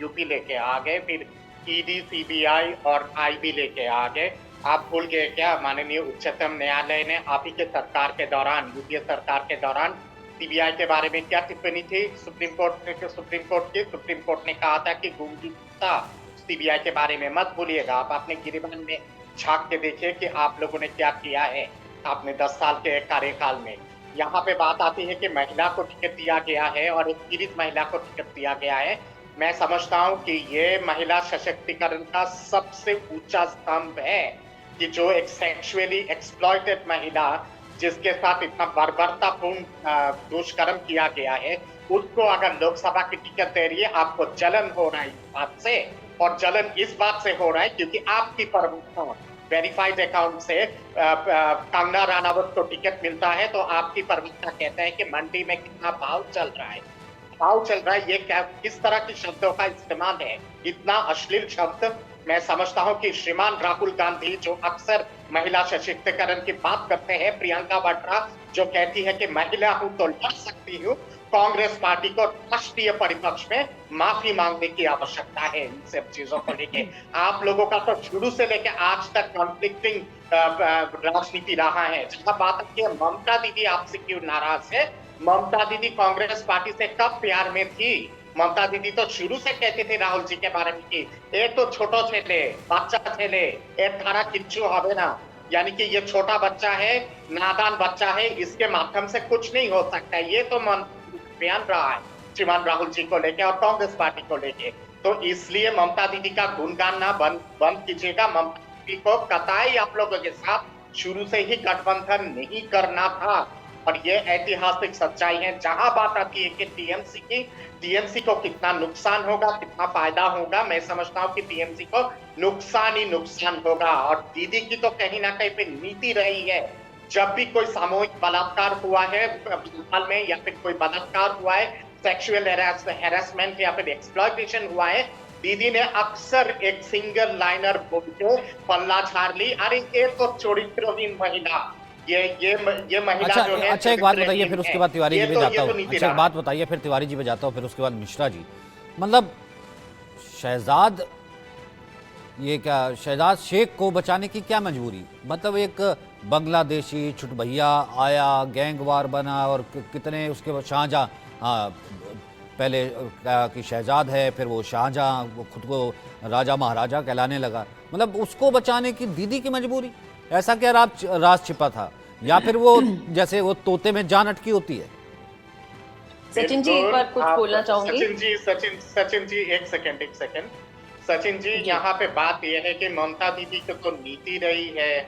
यूपी लेके आ गए, फिर ईडी, सीबीआई और आईबी लेके आ गए। आप भूल गए क्या, माननीय उच्चतम न्यायालय ने आप ही के सरकार के दौरान, यूपीए सरकार के दौरान सीबीआई के बारे में क्या टिप्पणी थी? सुप्रीम कोर्ट ने कहा था कि गुमगुप्ता सीबीआई के बारे में मत भूलिएगा। आप अपने गिरिबान में झांक के देखिए कि आप लोगों ने क्या किया है आपने 10 साल के कार्यकाल में। यहाँ पे बात आती है कि महिला को टिकट दिया गया है और एक पीड़ित महिला को टिकट दिया गया है। मैं समझता हूँ कि ये महिला सशक्तिकरण का सबसे ऊंचा स्तंभ है कि जो एक सेक्सुअली एक्सप्लॉइटेड महिला, जिसके साथ इतना बर्बरतापूर्ण दुष्कर्म किया गया है, उसको अगर लोकसभा की टिकट दे रही है, आपको जलन हो रहा है इस बात से। और जलन इस बात से हो रहा है क्योंकि आपकी प्रवक्ता वेरीफाइड अकाउंट से कंगना रनावत को टिकट मिलता है, तो आपकी प्रवक्ता कहते हैं कि मंडी में कितना भाव चल रहा है। भाव चल रहा है, ये क्या किस तरह के शब्दों का इस्तेमाल है, इतना अश्लील शब्द। मैं समझता हूं कि श्रीमान राहुल गांधी जो अक्सर महिला सशक्तिकरण की बात करते हैं, प्रियंका वाड्रा जो कहती है कि महिला हूं तो लड़ सकती हूँ, कांग्रेस पार्टी को राष्ट्रीय परिपक्ष में माफी मांगने की आवश्यकता है इन सब चीजों को लेके। आप लोगों का तो शुरू से लेके आज तक कॉन्फ्लिक्टिंग राजनीति रहा है। जहां बात आती है ममता दीदी आपसे क्यों नाराज है, ममता दीदी कांग्रेस पार्टी से कब प्यार में थी? ममता दीदी तो शुरू से कहते थे राहुल जी के बारे में कि एक तो छोटो छेले बच्चा छेले एक थारा किच्चू हवे ना, यानी कि ये छोटा बच्चा है, नादान बच्चा है, इसके माध्यम से कुछ नहीं हो सकता। ये तो बयान रहा है श्रीमान राहुल जी को लेके और कांग्रेस पार्टी को लेके। तो इसलिए ममता दीदी का गुणगान ना बंद कीजिएगा। ममता दीदी को कतई आप लोगों के साथ शुरू से ही गठबंधन नहीं करना था और ये ऐतिहासिक सच्चाई है। जहां बात आती है कि टीएमसी को कितना नुकसान होगा, कितना फायदा होगा, मैं समझता हूं कि टीएमसी को नुकसान ही नुकसान होगा। और दीदी की तो कहीं ना कहीं पे नीति रही है, जब भी कोई सामूहिक बलात्कार हुआ है भोपाल में या फिर कोई बलात्कार हुआ है, सेक्सुअल हैरेसमेंट या फिर एक्सप्लॉयटेशन हुआ है, दीदी ने अक्सर एक सिंगल लाइनर बोल के पल्ला झाड़ ली, अरे ये तो चरित्रहीन महिला, ये महिला जो है। अच्छा एक बात बताइए, फिर उसके बाद तिवारी जी पे जाता हूँ। अच्छा एक बात बताइए, फिर तिवारी जी पे जाता हूँ, फिर उसके बाद मिश्रा जी। मतलब शहजाद शेख को बचाने की क्या मजबूरी? मतलब एक बांग्लादेशी छुटभैया आया, गैंगवार बना और कितने उसके शाहजहां, हाँ पहले कि शहजाद है, फिर वो शाहजहां, वो खुद को राजा महाराजा कहलाने लगा। मतलब उसको बचाने की दीदी की मजबूरी? ऐसा क्या राज छिपा था, या फिर वो जैसे वो तोते में जान अटकी होती है? सचिन जी एक बार कुछ बोलना चाहूंगी। सचिन जी एक सेकंड सचिन जी, यहाँ पे बात यह है कि ममता दीदी की तो नीति रही है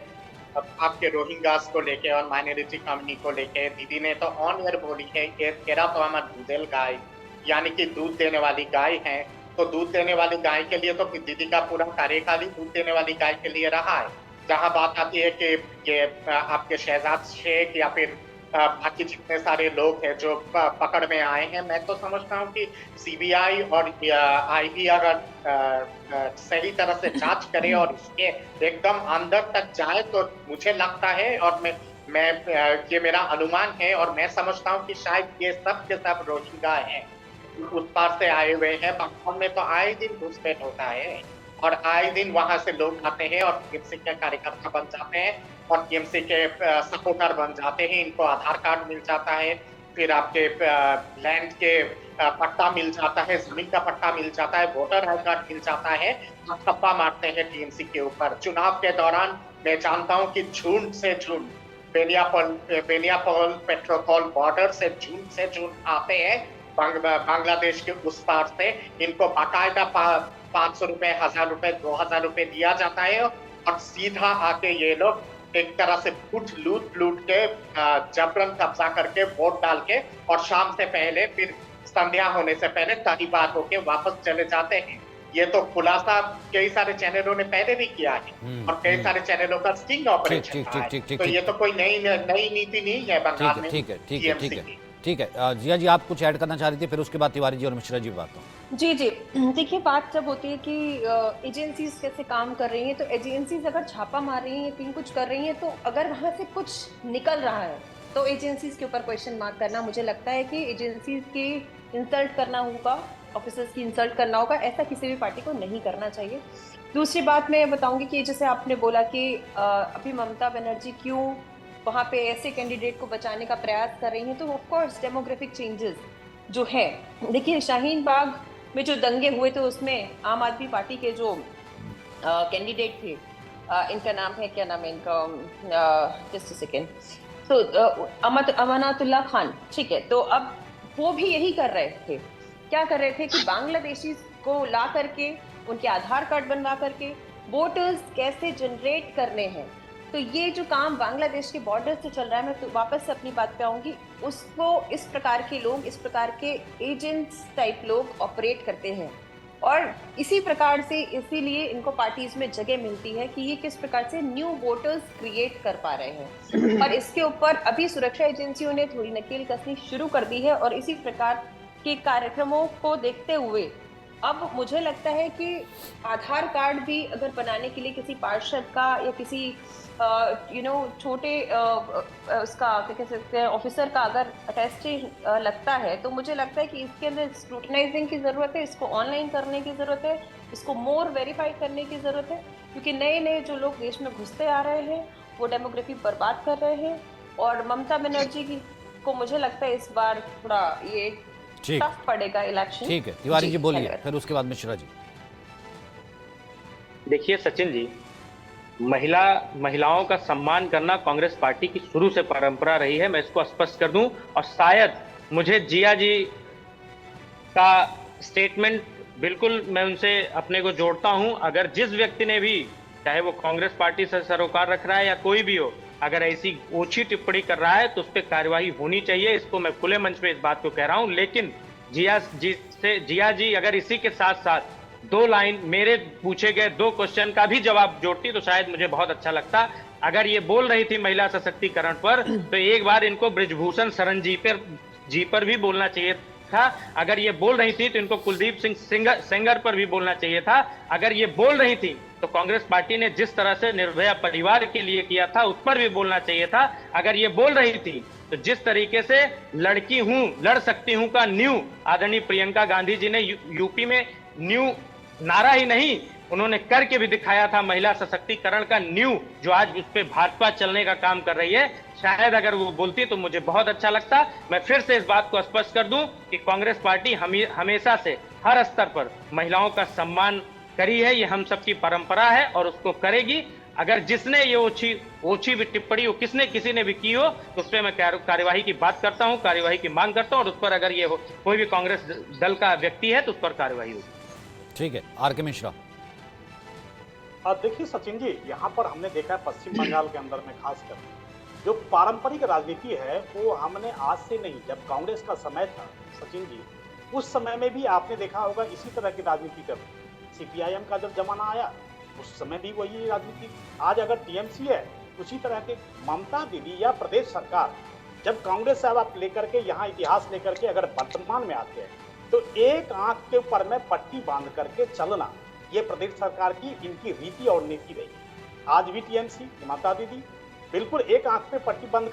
अब आपके रोहिंग्यास को लेके और माइनॉरिटी कम्युनिटी को लेके। दीदी ने तो ऑन एयर बोली है कि तेरा तो हमारा दूधेल गाय, यानी कि दूध देने वाली गाय है। तो दूध देने वाली गाय के लिए तो दीदी का पूरा कार्यकाल ही दूध देने वाली गाय के लिए रहा है। जहां बात आती है कि ये आपके शहजाद शेख या फिर बाकी जितने सारे लोग हैं जो पकड़ में आए हैं, मैं तो समझता हूं कि सीबीआई और आईबी अगर सही तरह से जांच करे और इसके एकदम अंदर तक जाए तो मुझे लगता है, और मैं ये मेरा अनुमान है और मैं समझता हूं कि शायद ये सब के सब रोहिंग्या हैं, उस पार से आए हुए हैं। बंगाल में तो आए दिन घुसपैठ होता है और आए दिन वहां से लोग आते हैं और टीएमसी के कार्यकर्ता बन जाते हैं और टीएमसी के सपोर्टर बन जाते हैं। इनको आधार कार्ड मिल जाता है, फिर आपके लैंड के पट्टा मिल जाता है, जमीन का पट्टा मिल जाता है, वोटर आई कार्ड मिल जाता है, थप्पा मारते हैं टीएमसी के ऊपर। चुनाव के दौरान मैं जानता हूँ कि झुंड से झुंड बेनियापोल पेट्रोपोल बॉर्डर से झुंड आते हैं बांग्लादेश के उस पार से। इनको बाकायदा 500 रुपए, 1000 रुपए, 2000 रुपए दिया जाता है और सीधा आके ये लोग एक तरह से लूट के जबरन कब्जा करके वोट डाल के और शाम से पहले फिर संध्या होने से पहले तरीबार होके वापस चले जाते हैं। ये तो खुलासा कई सारे चैनलों ने पहले भी किया है और कई सारे चैनलों का स्टिंग ऑपरेशन था। तो ये तो कोई नई नीति नहीं है बंगाल में। ठीक है जिया जी, आप कुछ ऐड करना चाह रही थी, फिर उसके बाद तिवारी जी और मिश्रा जी बात हो। जी देखिए, बात जब होती है कि एजेंसीज कैसे काम कर रही हैं, तो एजेंसीज अगर छापा मार रही हैं, कहीं कुछ कर रही हैं, तो अगर वहां से कुछ निकल रहा है तो एजेंसीज के ऊपर क्वेश्चन मार्क करना, मुझे लगता है कि एजेंसीज की इंसल्ट करना होगा, ऑफिसर्स की इंसल्ट करना होगा। ऐसा किसी भी पार्टी को नहीं करना चाहिए। दूसरी बात मैं बताऊंगी कि जैसे आपने बोला कि अभी ममता बनर्जी क्यों वहाँ पे ऐसे कैंडिडेट को बचाने का प्रयास कर रही हैं, तो ऑफ कोर्स डेमोग्राफिक चेंजेस जो है, देखिए शाहीन बाग में जो दंगे हुए थे उसमें आम आदमी पार्टी के जो कैंडिडेट थे, इनका नाम है, क्या नाम है इनका, जस्ट अ सेकेंड, तो अमानतुल्लाह खान, ठीक है। तो अब वो भी यही कर रहे थे, क्या कर रहे थे कि बांग्लादेशी को ला करके उनके आधार कार्ड बनवा करके वोटर्स कैसे जनरेट करने हैं। तो ये जो काम बांग्लादेश के बॉर्डर से चल रहा है, मैं तो वापस से अपनी बात पे आऊंगी, उसको इस प्रकार के लोग, इस प्रकार के एजेंट्स टाइप लोग ऑपरेट करते हैं और इसी प्रकार से इसीलिए इनको पार्टीज में जगह मिलती है कि ये किस प्रकार से न्यू वोटर्स क्रिएट कर पा रहे हैं। और इसके ऊपर अभी सुरक्षा एजेंसियों ने थोड़ी नकेल कसनी शुरू कर दी है और इसी प्रकार के कार्यक्रमों को देखते हुए अब मुझे लगता है कि आधार कार्ड भी अगर बनाने के लिए किसी पार्षद का या किसी छोटे उसका क्या कह सकते हैं ऑफिसर का अगर अटेस्टेड लगता है, तो मुझे लगता है कि इसके अंदर स्क्रूटनाइजिंग की ज़रूरत है, इसको ऑनलाइन करने की ज़रूरत है, इसको मोर वेरीफाई करने की ज़रूरत है, क्योंकि नए नए जो लोग देश में घुसते आ रहे हैं वो डेमोग्राफी बर्बाद कर रहे हैं। और ममता बनर्जी की को मुझे लगता है इस बार थोड़ा ये ठीक टफ पड़ेगा इलेक्शन। ठीक है, तिवारी जी बोलिए, धन्यवाद। फिर उसके बाद मिश्रा जी। देखिए सचिन जी, महिलाओं का सम्मान करना कांग्रेस पार्टी की शुरू से परंपरा रही है, मैं इसको स्पष्ट कर दूं। और शायद मुझे जिया जी का स्टेटमेंट बिल्कुल मैं उनसे अपने को जोड़ता हूं। अगर जिस व्यक्ति ने भी, चाहे वो कांग्रेस पार्टी से सरोकार रख रहा है या कोई भी हो, अगर ऐसी ओछी टिप्पणी कर रहा है तो उस पर कार्यवाही होनी चाहिए। इसको मैं खुले मंच पे इस बात को कह रहा हूं। लेकिन जिया जी अगर इसी के साथ साथ 2 लाइन मेरे पूछे गए 2 क्वेश्चन का भी जवाब जोड़ती तो शायद मुझे बहुत अच्छा लगता। अगर ये बोल रही थी महिला सशक्तिकरण पर, तो एक बार इनको बृजभूषण शरण जी पर भी बोलना चाहिए था। अगर ये बोल रही थी तो इनको कुलदीप सिंह सेंगर पर भी बोलना चाहिए था। अगर ये बोल रही थी तो कांग्रेस पार्टी ने जिस तरह से निर्भया परिवार के लिए किया था उस पर भी बोलना चाहिए था। अगर ये बोल रही थी तो जिस तरीके से लड़की हूं लड़ सकती हूं का न्यू आदरणीय प्रियंका गांधी जी ने यूपी में न्यू नारा ही नहीं, उन्होंने करके भी दिखाया था महिला सशक्तिकरण का न्यू, जो आज उस पर भाजपा चलने का काम कर रही है। शायद अगर वो बोलती तो मुझे बहुत अच्छा लगता। मैं फिर से इस बात को स्पष्ट कर दूं कि कांग्रेस पार्टी हमेशा से हर स्तर पर महिलाओं का सम्मान करी है, ये हम सबकी परंपरा है और उसको करेगी। अगर जिसने ये ओछी भी टिप्पणी हो, किसी ने भी की हो, तो उस पर मैं कार्यवाही की बात करता हूं, कार्यवाही की मांग करता हूं, और उस पर अगर ये कोई भी कांग्रेस दल का व्यक्ति है तो उस पर कार्यवाही होगी। ठीक है, आर के मिश्रा। देखिए सचिन जी, यहाँ पर हमने देखा है पश्चिम बंगाल के अंदर में खासकर जो पारंपरिक राजनीति है वो हमने आज से नहीं, जब कांग्रेस का समय था सचिन जी, उस समय में भी आपने देखा होगा इसी तरह की राजनीति कर सीपीआईएम का जब जमाना आया उस समय भी वही राजनीति। आज अगर टीएमसी है उसी तरह के ममता दीदी या प्रदेश सरकार जब कांग्रेस से आप लेकर के यहाँ इतिहास लेकर के अगर वर्तमान में आते हैं तो एक आंख के ऊपर में पट्टी बांध करके चलना, ये प्रदेश सरकार की इनकी रीति और नीति रही। आज भी टीएमसी ममता दीदी बिल्कुल एक आंख पे पट्टी बांध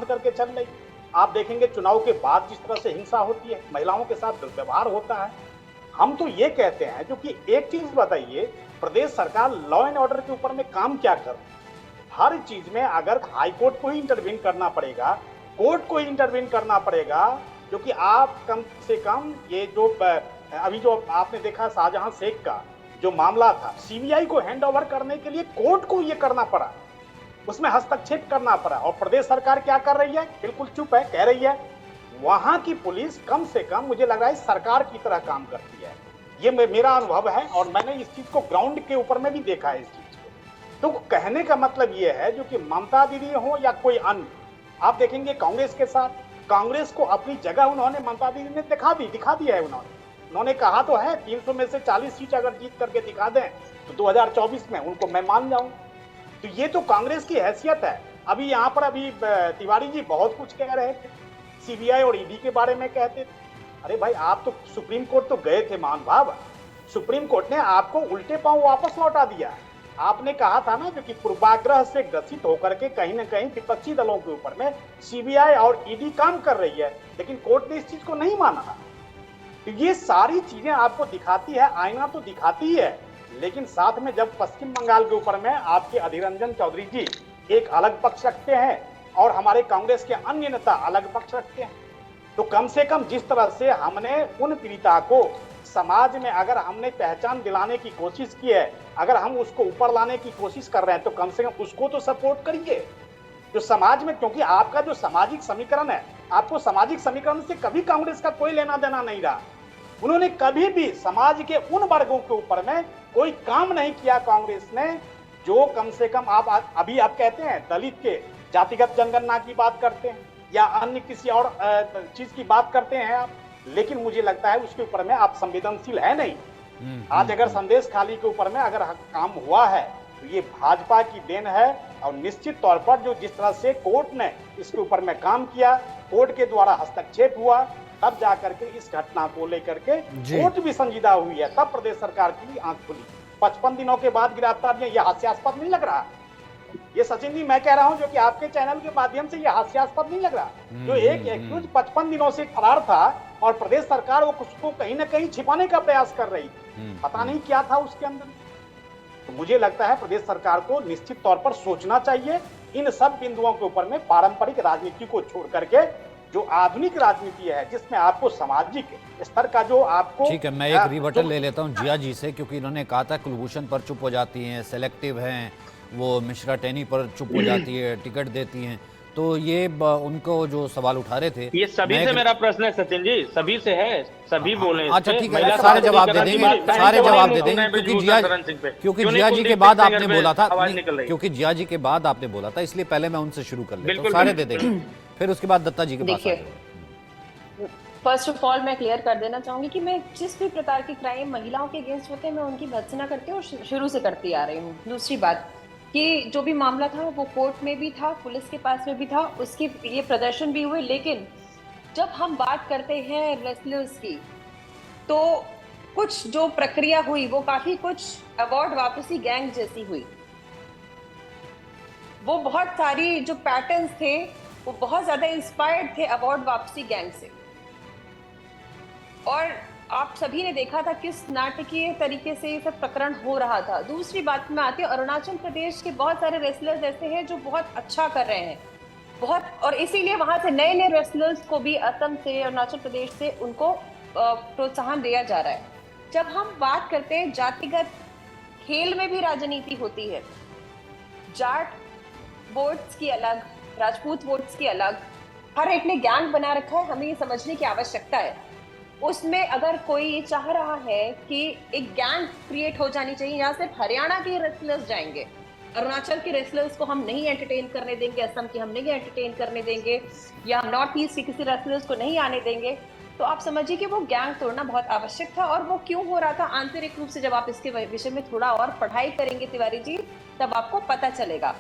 करके चल रही। आप देखेंगे चुनाव के बाद जिस तरह से हिंसा होती है, महिलाओं के साथ दुर्व्यवहार होता है। हम तो ये कहते हैं, जो कि एक चीज बताइए, प्रदेश सरकार लॉ एंड ऑर्डर के ऊपर में काम क्या कर, हर चीज में अगर हाई कोर्ट को ही इंटरवीन करना पड़ेगा, कोर्ट को ही इंटरवीन करना पड़ेगा, जो कि आप कम से कम ये जो अभी जो आपने देखा शाहजहां शेख का जो मामला था, सीबीआई को हैंड ओवर करने के लिए कोर्ट को ये करना पड़ा, उसमें हस्तक्षेप करना पड़ा। और प्रदेश सरकार क्या कर रही है? बिल्कुल चुप है, कह रही है वहां की पुलिस कम से कम मुझे लग रहा है सरकार की तरह काम करती है। ये मेरा अनुभव है और मैंने इस चीज को ग्राउंड के ऊपर में भी देखा है इस चीज को। तो कहने का मतलब ये है, जो कि ममता दीदी हो या कोई अन्य, आप देखेंगे कांग्रेस के साथ, कांग्रेस को अपनी जगह उन्होंने ममता दीदी ने दिखा दिया है। उन्होंने कहा तो है 300 में से 40 सीट अगर जीत करके दिखा दें तो 2024 में उनको मैं मान जाऊं। तो ये तो कांग्रेस की हैसियत है। अभी यहाँ पर अभी तिवारी जी बहुत कुछ कह रहे थे, सीबीआई और ईडी के बारे में कहते थे। अरे भाई, आप तो सुप्रीम कोर्ट तो गए थे मान भाव, सुप्रीम कोर्ट ने आपको उल्टे पांव वापस लौटा दिया। आपने कहा था ना, जो कि पूर्वाग्रह से ग्रसित होकर के कहीं ना कहीं विपक्षी दलों के ऊपर में सीबीआई और ईडी काम कर रही है, लेकिन कोर्ट ने इस चीज को नहीं माना। तो ये सारी चीजें आपको दिखाती है, आईना तो दिखाती है, लेकिन साथ में जब पश्चिम बंगाल के ऊपर में आपके अधीर रंजन चौधरी जी एक अलग पक्ष रखते हैं और हमारे कांग्रेस के अन्य नेता अलग पक्ष रखते हैं, तो कम से कम जिस तरह से हमने उन पीड़िता को समाज में अगर हमने पहचान दिलाने की कोशिश की है, अगर हम उसको ऊपर लाने की कोशिश कर रहे हैं, तो कम से कम उसको तो सपोर्ट करिए जो समाज में, क्योंकि आपका जो सामाजिक समीकरण है, आपको सामाजिक समीकरण से कभी कांग्रेस का कोई लेना देना नहीं रहा। उन्होंने कभी भी समाज के उन वर्गों के ऊपर में कोई काम नहीं किया कांग्रेस ने, जो कम से कम आप कहते हैं दलित के जातिगत जनगणना की बात करते हैं या अन्य किसी और चीज की बात करते हैं आप, लेकिन मुझे लगता है उसके ऊपर में आप संवेदनशील है नहीं। आज अगर संदेश खाली के ऊपर में अगर काम हुआ है तो ये भाजपा की देन है, और निश्चित तौर पर जो जिस तरह से कोर्ट ने इसके ऊपर में काम किया, कोर्ट के द्वारा हस्तक्षेप हुआ, तब जाकर के इस घटना को लेकर के जी। कोर्ट भी संजीदा हुई है, तब प्रदेश सरकार की भी आंख खुली। 55 दिनों के बाद गिरफ्तार ये हास्यास्पद नहीं लग रहा। ये सचिन जी मैं कह रहा हूं, जो कि आपके चैनल के माध्यम से ये हास्यास्पद नहीं लग रहा। जो एक एक्यूज 55 दिनों से फरार था और प्रदेश सरकार वो उसको कहीं ना कहीं छिपाने का प्रयास कर रही थी, पता नहीं क्या था उसके अंदर। तो मुझे लगता है प्रदेश सरकार को निश्चित तौर पर सोचना चाहिए इन सब बिंदुओं के ऊपर में, पारंपरिक राजनीति को छोड़ करके जो आधुनिक राजनीति है, जिसमें आपको सामाजिक स्तर का जो आपको। ठीक है, मैं एक रिबटल ले लेता हूं जिया जी से, क्योंकि इन्होंने कहा था कुलभूषण पर चुप हो जाती हैं, सेलेक्टिव हैं, वो मिश्रा टेनी पर चुप हो जाती है, टिकट देती हैं, तो ये उनको जो सवाल उठा रहे थे, ये सभी से मेरा प्रश्न है सचिन जी, सभी से है, सभी बोले। अच्छा ठीक है, सारे जवाब दे देंगे, सारे जवाब दे देंगे, क्योंकि जिया जी के बाद आपने बोला था, क्योंकि जिया जी के बाद आपने बोला था, इसलिए पहले मैं उनसे शुरू कर लेता हूं, सारे दे देंगे, फिर उसके बाद दत्ता जी के पास आ जाओ। फर्स्ट ऑफ ऑल मैं क्लियर कर देना चाहूंगी कि मैं जिस भी प्रकार के क्राइम महिलाओं के अगेंस्ट होते हैं मैं उनकी भर्त्सना करती हूँ और शुरू से करती आ रही हूँ। दूसरी बात कि जो भी मामला था वो कोर्ट में भी था, पुलिस के पास में भी था, उसके लिए प्रदर्शन भी हुए, लेकिन जब हम बात करते हैं रेसलर्स की तो कुछ जो प्रक्रिया हुई वो काफी कुछ अवार्ड वापसी गैंग जैसी हुई। वो बहुत सारी जो पैटर्न्स थे वो बहुत ज्यादा इंस्पायर्ड थे अवार्ड वापसी गैंग से, और आप सभी ने देखा था किस नाटकीय तरीके से ये सब प्रकरण हो रहा था। दूसरी बात में आती है, अरुणाचल प्रदेश के बहुत सारे रेसलर्स ऐसे हैं जो बहुत अच्छा कर रहे हैं, बहुत, और इसीलिए वहां से नए नए रेसलर्स को भी असम से, अरुणाचल प्रदेश से उनको प्रोत्साहन दिया जा रहा है। जब हम बात करते हैं जातिगत खेल में भी राजनीति होती है, जाट वोट्स की अलग, राजपूत वोट्स की अलग, हर एक ने गैंग बना रखा है, हमें ये समझने की आवश्यकता है। उसमें अगर कोई ये चाह रहा है कि एक गैंग क्रिएट हो जानी चाहिए, यहाँ सिर्फ हरियाणा के रेसलर्स जाएंगे, अरुणाचल के रेसलर्स को हम नहीं एंटरटेन करने देंगे, असम के हम नहीं एंटरटेन करने देंगे, या हम नॉर्थ ईस्ट के किसी रेसलर्स को नहीं आने देंगे, तो आप समझिए कि वो गैंग तोड़ना बहुत आवश्यक था। और वो क्यों हो रहा था आंतरिक रूप से, जब आप इसके विषय में थोड़ा और पढ़ाई करेंगे तिवारी जी, तब आपको पता चलेगा।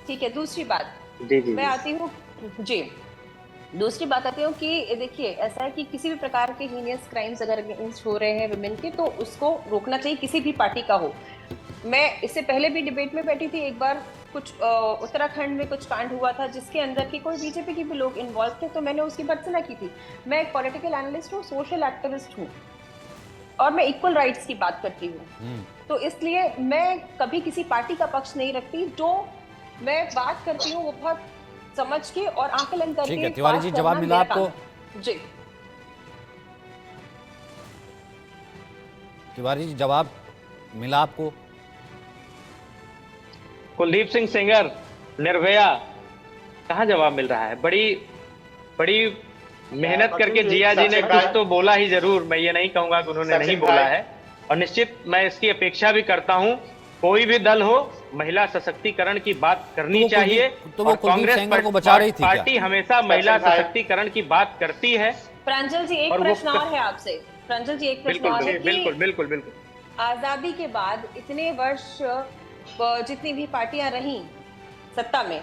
ठीक है, दूसरी बात मैं आती हूँ जी, दूसरी बात आती हूँ कि देखिए ऐसा है कि किसी भी प्रकार के हीनियस क्राइम्स अगर अगेंस्ट हो रहे हैं विमेन के, तो उसको रोकना चाहिए, किसी भी पार्टी का हो। मैं इससे पहले भी डिबेट में बैठी थी, एक बार कुछ उत्तराखंड में कुछ कांड हुआ था जिसके अंदर की कोई बीजेपी के भी लोग इन्वॉल्व थे, तो मैंने उसकी भर्त्सना की थी। मैं एक पॉलिटिकल एनालिस्ट हूँ, सोशल एक्टिविस्ट हूँ, और मैं इक्वल राइट्स की बात करती हूँ, तो इसलिए मैं कभी किसी पार्टी का पक्ष नहीं रखती। जो मैं बात करती हूँ वो बहुत समझ के और आकलन करके। ठीक है तिवारी जी, जवाब मिला आपको? जी तिवारी जी, जवाब मिला आपको? कुलदीप सिंह सेंगर, निर्भया, कहाँ जवाब मिल रहा है? बड़ी मेहनत करके जिया जी ने कुछ तो बोला ही जरूर, मैं ये नहीं कहूंगा कि उन्होंने नहीं बोला है, और निश्चित मैं इसकी अपेक्षा भी करता हूं, कोई भी दल हो महिला सशक्तिकरण की बात करनी चाहिए, तो वो कांग्रेस को बचा रही थी पार्टी हमेशा महिला सशक्तिकरण की बात करती है। प्रांजल जी एक प्रश्न और है आपसे, प्रांजल जी एक प्रश्न और है। बिल्कुल। आजादी के बाद इतने वर्ष जितनी भी पार्टियां रहीं सत्ता में,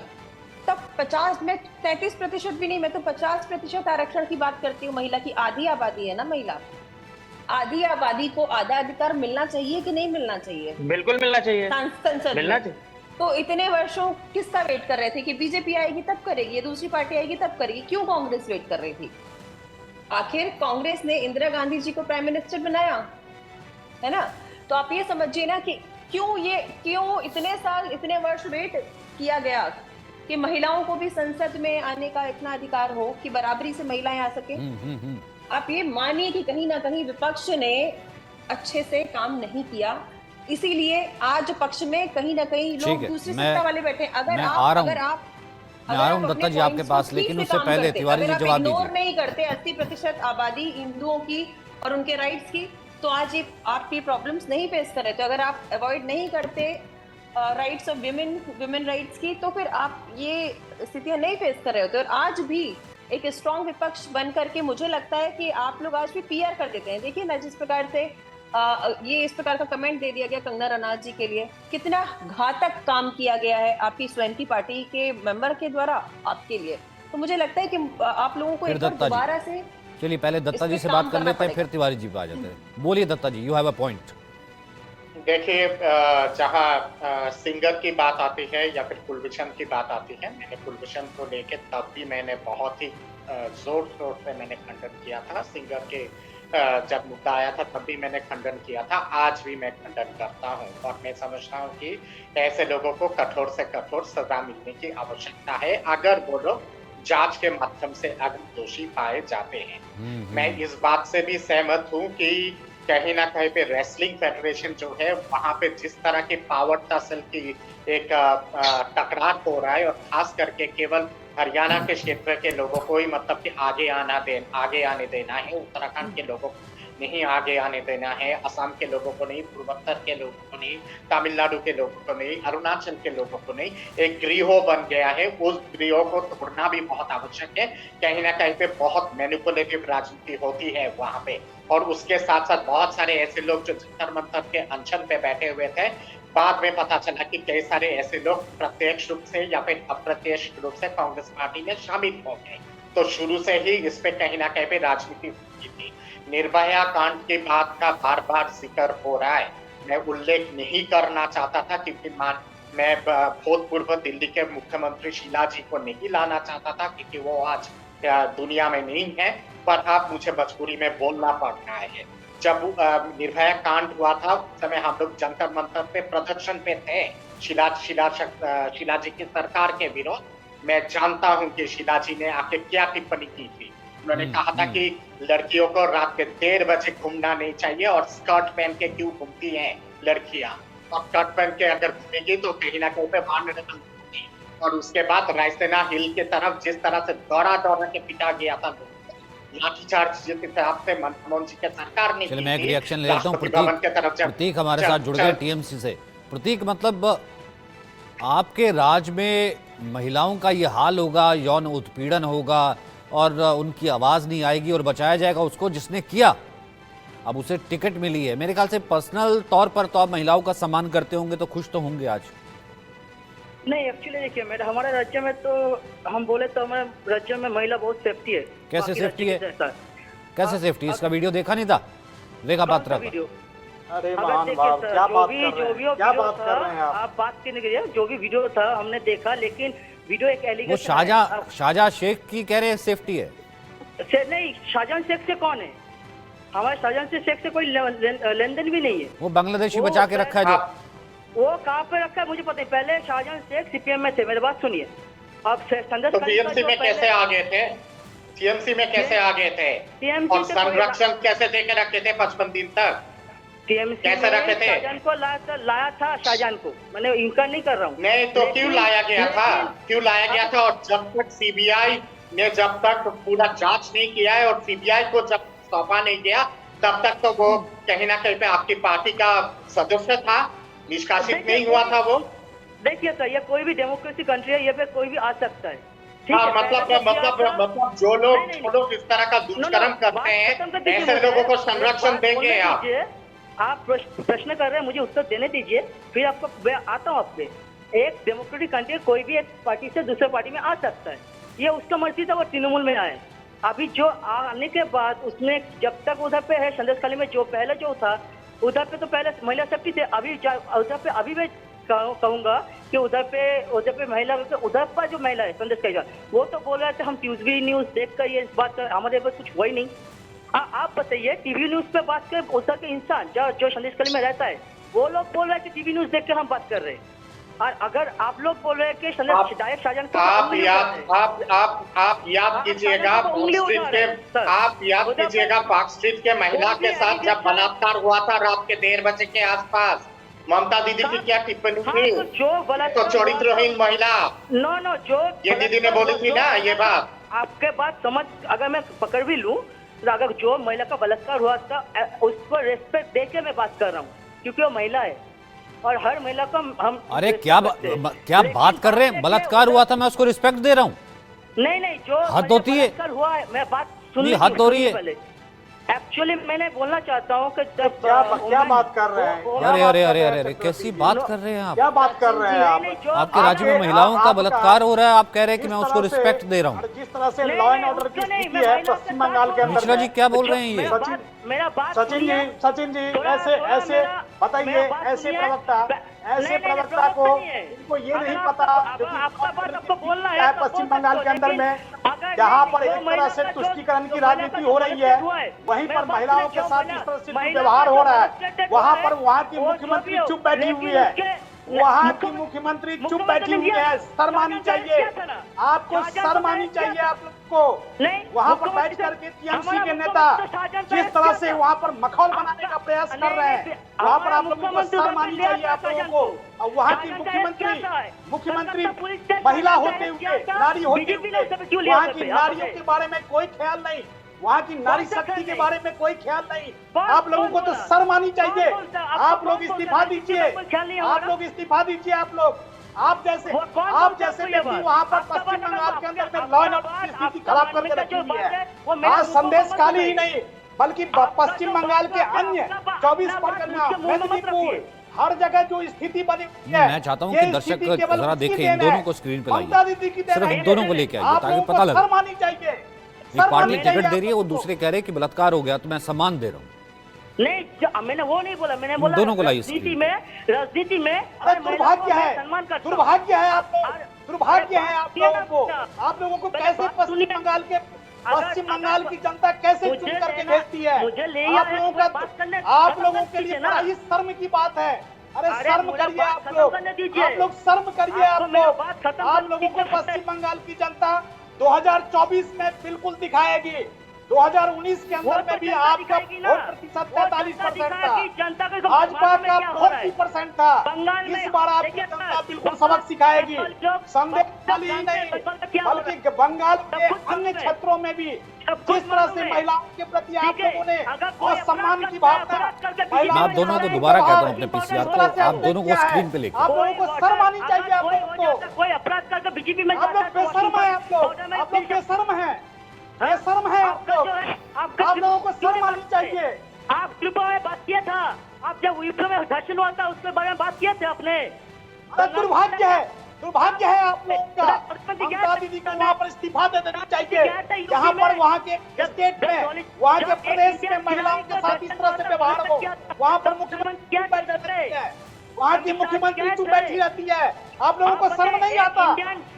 तब 50 में 33% भी नहीं, मैं तो 50% आरक्षण की बात करती हूँ। महिला की आधी आबादी है ना, महिला आधी आबादी को आधा अधिकार मिलना चाहिए कि नहीं मिलना चाहिए? बिल्कुल मिलना चाहिए, संसद मिलना चाहिए। तो इतने वर्षों किसका वेट कर रहे थे कि बीजेपी आएगी तब करेगी, दूसरी पार्टी आएगी तब करेगी? क्यों कांग्रेस वेट कर रही थी? आखिर कांग्रेस ने इंदिरा गांधी जी को प्राइम मिनिस्टर बनाया है ना, तो आप ये समझिए ना कि क्यों इतने साल इतने वर्ष वेट किया गया कि महिलाओं को भी संसद में आने का इतना अधिकार हो कि बराबरी से महिलाएं आ सके। आप ये मानिए कि कहीं ना कहीं विपक्ष ने अच्छे से काम नहीं किया, इसीलिए आज पक्ष में कहीं ना कहीं लोग दूसरी सत्ता वाले बैठे। अगर आप मैं आ रहा हूं दत्ता जी आपके पास, लेकिन उससे पहले तिवारी जी जवाब दीजिए। इग्नोर नहीं करते 80% आबादी हिंदुओं की और उनके राइट्स की, तो आज ये आप ये प्रॉब्लम्स नहीं फेस कर रहे थे। अगर आप अवॉइड नहीं करते राइट्स ऑफ विमेन राइट्स की, तो फिर आप ये स्थितियां नहीं फेस कर रहे होते। और आज भी एक स्ट्रॉन्ग विपक्ष बन करके मुझे लगता है कि आप लोग आज भी पीआर कर देते हैं। देखिए ना, जिस प्रकार से ये इस प्रकार का कमेंट दे दिया गया कंगना रनौत जी के लिए, कितना घातक काम किया गया है आपकी स्वयं पार्टी के मेंबर के द्वारा आपके लिए। तो मुझे लगता है कि आप लोगों को एक बार दोबारा से चलिए पहले दत्ता जी इस से पे बात काम कर करना लेते हैं, पड़ेगा। फिर तिवारी जी पे आ जाते हैं। बोलिए दत्ता जी, यू हैव अ पॉइंट। देखिए, जहाँ सिंगर की बात आती है या फिर कुलभूषण की बात आती है, मैंने कुलभूषण को लेके तब भी मैंने बहुत ही जोर शोर से मैंने खंडन किया था। सिंगर के जब मुद्दा आया था तब भी मैंने खंडन किया था, आज भी मैं खंडन करता हूँ और मैं समझता हूँ कि ऐसे लोगों को कठोर से कठोर सजा मिलने की आवश्यकता है अगर वो लोग जांच के माध्यम से अगर दोषी पाए जाते हैं। मैं इस बात से भी सहमत हूँ कि कहीं ना कहीं पे रेसलिंग फेडरेशन जो है वहां पे जिस तरह की पावर टसल की एक टकरार हो रहा है और खास करके केवल हरियाणा के क्षेत्र के लोगों को ही मतलब कि आगे आने देना है, उत्तराखंड के लोगों को नहीं आगे आने देना है, असम के लोगों को नहीं, पूर्वोत्तर के लोगों को नहीं, तमिलनाडु के लोगों को नहीं, अरुणाचल के लोगों को नहीं, एक गृह बन गया है। उस गृह को तोड़ना भी बहुत आवश्यक है। कहीं ना कहीं पे बहुत मैनिपुलेटिव राजनीति होती है वहां पे, और उसके साथ साथ बहुत सारे ऐसे लोग जो जंतर मंतर के अनशन पे बैठे हुए थे, बाद में पता चला कि कई सारे ऐसे लोग प्रत्यक्ष रूप से या फिर अप्रत्यक्ष रूप से कांग्रेस पार्टी में शामिल हो गए। तो शुरू से ही इस पे कहीं ना कहीं पे राजनीति होती थी। निर्भया कांड की बात का बार बार जिक्र हो रहा है, मैं उल्लेख नहीं करना चाहता था क्योंकि मैं भूतपूर्व दिल्ली के मुख्यमंत्री शीला जी को नहीं लाना चाहता था क्योंकि वो आज दुनिया में नहीं है, पर अब मुझे मजबूरी में बोलना पड़ रहा है। जब निर्भया कांड हुआ था उस समय हम लोग जंतर मंतर पे प्रदर्शन पे थे शीला जी की सरकार के विरोध। मैं जानता हूं कि शीला जी ने आके क्या टिप्पणी की थी। उन्होंने कहा था कि लड़कियों को रात के 1:30 बजे घूमना नहीं चाहिए और स्कर्ट पहन के क्यों घूमती हैं लड़कियां, और स्कर्ट पहन के अगर घूमेगी तो कहीं ना कहीं पे वानरता होगी। और उसके बाद रायसेना हिल के तरफ जिस तरह से दौड़ा के पिटा गया था, लाठीचार्ज जिस हिसाब से मनमोहन जी के सरकार ने, चलिए मैं एक रिएक्शन ले लेता हूँ। प्रतीक हमारे साथ जुड़ गए टीएमसी से। प्रतीक, मतलब आपके राज्य में महिलाओं का ये हाल होगा, यौन उत्पीड़न होगा और उनकी आवाज नहीं आएगी और बचाया जाएगा उसको जिसने किया, अब उसे टिकट मिली है। मेरे ख्याल से पर्सनल तौर पर तो आप महिलाओं का सम्मान करते होंगे, तो खुश तो होंगे आज। नहीं, एक्चुअली देखिए मेरा हमारे राज्य में तो हम बोले तो हमारे राज्य में महिला बहुत सेफ्टी है। कैसे सेफ्टी है? कैसे सेफ्टी? इसका वीडियो देखा नहीं था रेखा पात्रा का? अरे महानुभाव, क्या बात कर रहे हैं आप? बात करने के लिए जो भी वीडियो था हमने देखा, लेकिन वीडियो एक एलिगेशन वो शाहजहां शेख की कह रहे हैं सेफ्टी है। नहीं, शाहजहां शेख से कौन है? हमारे शाहजहां शेख से कोई लेन देन भी नहीं है। वो बांग्लादेशी बचा के रखा है जो। वो कहाँ पे रखा है मुझे पता नहीं। पहले शाहजहां शेख सीपीएम में थे, मेरी बात सुनिए। अब तो टीएमसी में कैसे आ गए थे? टीएमसी में कैसे आ गए थे? और संरक्षण कैसे देके रखे थे 55 दिन तक? टीएमसी कैसे रखे थे? शाहजहां को लाया था, शाहजहां को मैंने इनकार नहीं कर रहा हूँ। नहीं तो क्यों लाया गया था? क्यों लाया गया था? और जब तक सीबीआई ने जब तक पूरा जांच नहीं किया है और सीबीआई को जब सौंपा नहीं गया, तब तक तो वो कहीं ना कहीं पे आपकी पार्टी का सदस्य था, निष्कासित नहीं हुआ था वो। देखिए सर, ये कोई भी डेमोक्रेसी कंट्री है, ये पे कोई भी आ सकता है। हाँ, मतलब जो लोग इस तरह का दुष्कर्म करते हैं, ऐसे लोगों को संरक्षण देंगे आप? आप प्रश्न कर रहे हैं, मुझे उत्तर देने दीजिए, फिर आपको आता हूँ। आप पे एक डेमोक्रेटिक कंट्री, कोई भी एक पार्टी से दूसरे पार्टी में आ सकता है, ये उसका मर्जी था। वो तृणमूल में आए, अभी जो आने के बाद उसमें जब तक उधर पे है संदेशखाली में, जो पहले जो था उधर पे तो पहले महिला सेफ्टी थे। अभी उधर पे अभी मैं कहूंगा कि उधर पे महिला, उधर पर जो महिला है संदेशखाली, वो तो बोल रहे थे हम ट्यूजडे न्यूज देख कर ये इस बात कर, हमारे पास कुछ हुआ ही नहीं। हाँ, आप बताइए, टीवी न्यूज पे बात कर उधर के इंसान जो संदेशखाली में रहता है, वो लोग बोल रहे हैं कि टीवी न्यूज देख कर हम बात कर रहे हैं। और अगर आप लोग बोल रहे हैं कि डायरेक्ट शाहजहां को आप याद कीजिएगा पार्क स्ट्रीट के महिला के साथ जब बलात्कार हुआ था रात के 1:30 बजे के आसपास, ममता दीदी की क्या टिप्पणी थी? तो चरित्रहीन महिला, नो जो ये दीदी ने बोली थी ना ये बात। आपके बात समझ अगर मैं पकड़ भी लूं, तो अगर जो महिला का बलात्कार हुआ था उस पर रेस्पेक्ट दे के मैं बात कर रहा हूँ, क्योंकि वो महिला है और हर महिला को हम। अरे क्या बात कर रहे हैं? बलात्कार हुआ था, मैं उसको रिस्पेक्ट दे रहा हूँ। नहीं, जो हद होती है। हुआ है, मैं बात सुन, हद हो रही है। एक्चुअली मैंने बोलना चाहता हूँ कि जब क्या बात कर रहे हैं? अरे अरे अरे अरे अरे कैसी बात कर रहे हैं आप? क्या बात कर रहे हैं आप? आपके राज्य में महिलाओं का बलात्कार हो रहा है, आप कह रहे हैं कि मैं उसको रिस्पेक्ट दे रहा हूँ। जिस तरह से लॉ एंड ऑर्डर की स्थिति है पश्चिम बंगाल के अंदर, मिश्रा जी क्या बोल रहे हैं ये? सचिन जी ऐसे बताइए, ऐसे प्रवक्ता को इनको ये नहीं पता है पश्चिम बंगाल के अंदर में जहाँ पर एक तरह से तुष्टीकरण की राजनीति हो रही है, वहीं पर महिलाओं के साथ जिस तरह से व्यवहार हो रहा है, वहाँ पर वहाँ की मुख्यमंत्री चुप बैठी हुई है, वहाँ की मुख्यमंत्री चुप बैठी हुई है। शर्म आनी चाहिए आपको, शर्म आनी चाहिए आप लोग को। वहाँ पर बैठ करके टीएमसी के नेता जिस तरह से वहाँ पर मखौल बनाने का प्रयास कर रहे हैं, वहाँ पर आप लोगों को शर्म आनी चाहिए आप लोगों को। और वहाँ की मुख्यमंत्री महिला होते हुए, नारी होते हुए, वहाँ की नारियों के बारे में कोई ख्याल नहीं, वहाँ की नारी शक्ति के बारे में कोई ख्याल नहीं। आप लोगों को तो शर्म आनी चाहिए। आप लोग इस्तीफा दीजिए, आप लोग इस्तीफा दीजिए। आप जैसे व्यक्ति वहाँ पर पश्चिम बंगाल के अंदर में लॉ एंड ऑर्डर की स्थिति खराब करके रखी हुई है। आज संदेश खाली ही नहीं बल्कि पश्चिम बंगाल के अन्य 24 परगना, मेदिनीपुर, हर जगह जो स्थिति बनी हुई है, मैं चाहता हूँ कि दर्शक जरा देखें, इन दोनों को स्क्रीन पे लाइए, सिर्फ इन दोनों को लेके आइए ताकि पता लगे। शर्म आनी चाहिए। एक पार्टी टिकट दे रही है, वो दूसरे कह रहे हैं कि बलात्कार हो गया तो मैं सम्मान दे रहा हूँ। नहीं, मैंने वो नहीं बोला, मैंने बोला दोनों को लाइए राजनीति में दुर्भाग्य है, दुर्भाग्य है आप लोग, दुर्भाग्य है आप लोगों को कैसे पश्चिम बंगाल की जनता कैसे चुन करके भेजती है। आप लोगों के लिए बड़ा ही शर्म की बात है। अरे शर्म करिए आप लोग शर्म करिए। आप लोगों को पश्चिम बंगाल की जनता 2024 में बिल्कुल दिखाएगी। 2019 के अंदर में भी आपका वोट प्रतिशत 45% था, भाजपा का 40% था। इस बार आपकी जनता बिल्कुल सबक सिखाएगी। संदेश खाली ही नहीं बल्कि बंगाल के अन्य क्षेत्रों में भी जिस तरह से महिलाओं के प्रति आप लोगों ने और सम्मान की भावना, मैं आप दोनों को दोबारा कहता हूँ अपने पीसीआर को, आप दोनों को स्क्रीन पे लेकर। आप लोगों को शर्म आनी चाहिए। आप लोगों को कोई अपराध करके बीजेपी में आप लोग बेशर्म है। आप लोग बेशर्म है, बेशर्म है आप लोग। आप लोगों को शर्म आनी चाहिए। आप त्रिपुरा में बात किया था, आप जब यूपी में धर्षण हुआ था उसके बारे में बात किए थे आपने। दुर्भाग्य है आप लोगों का। ममता दीदी को वहाँ पर इस्तीफा दे देना चाहिए। यहाँ पर वहाँ के स्टेट में, वहाँ के प्रदेश में महिलाओं के साथ इस तरह से व्यवहार हो, वहाँ पर मुख्यमंत्री बैठ रहती है, वहाँ की मुख्यमंत्री चुप बैठी रहती है। आप लोगों को शर्म नहीं आता?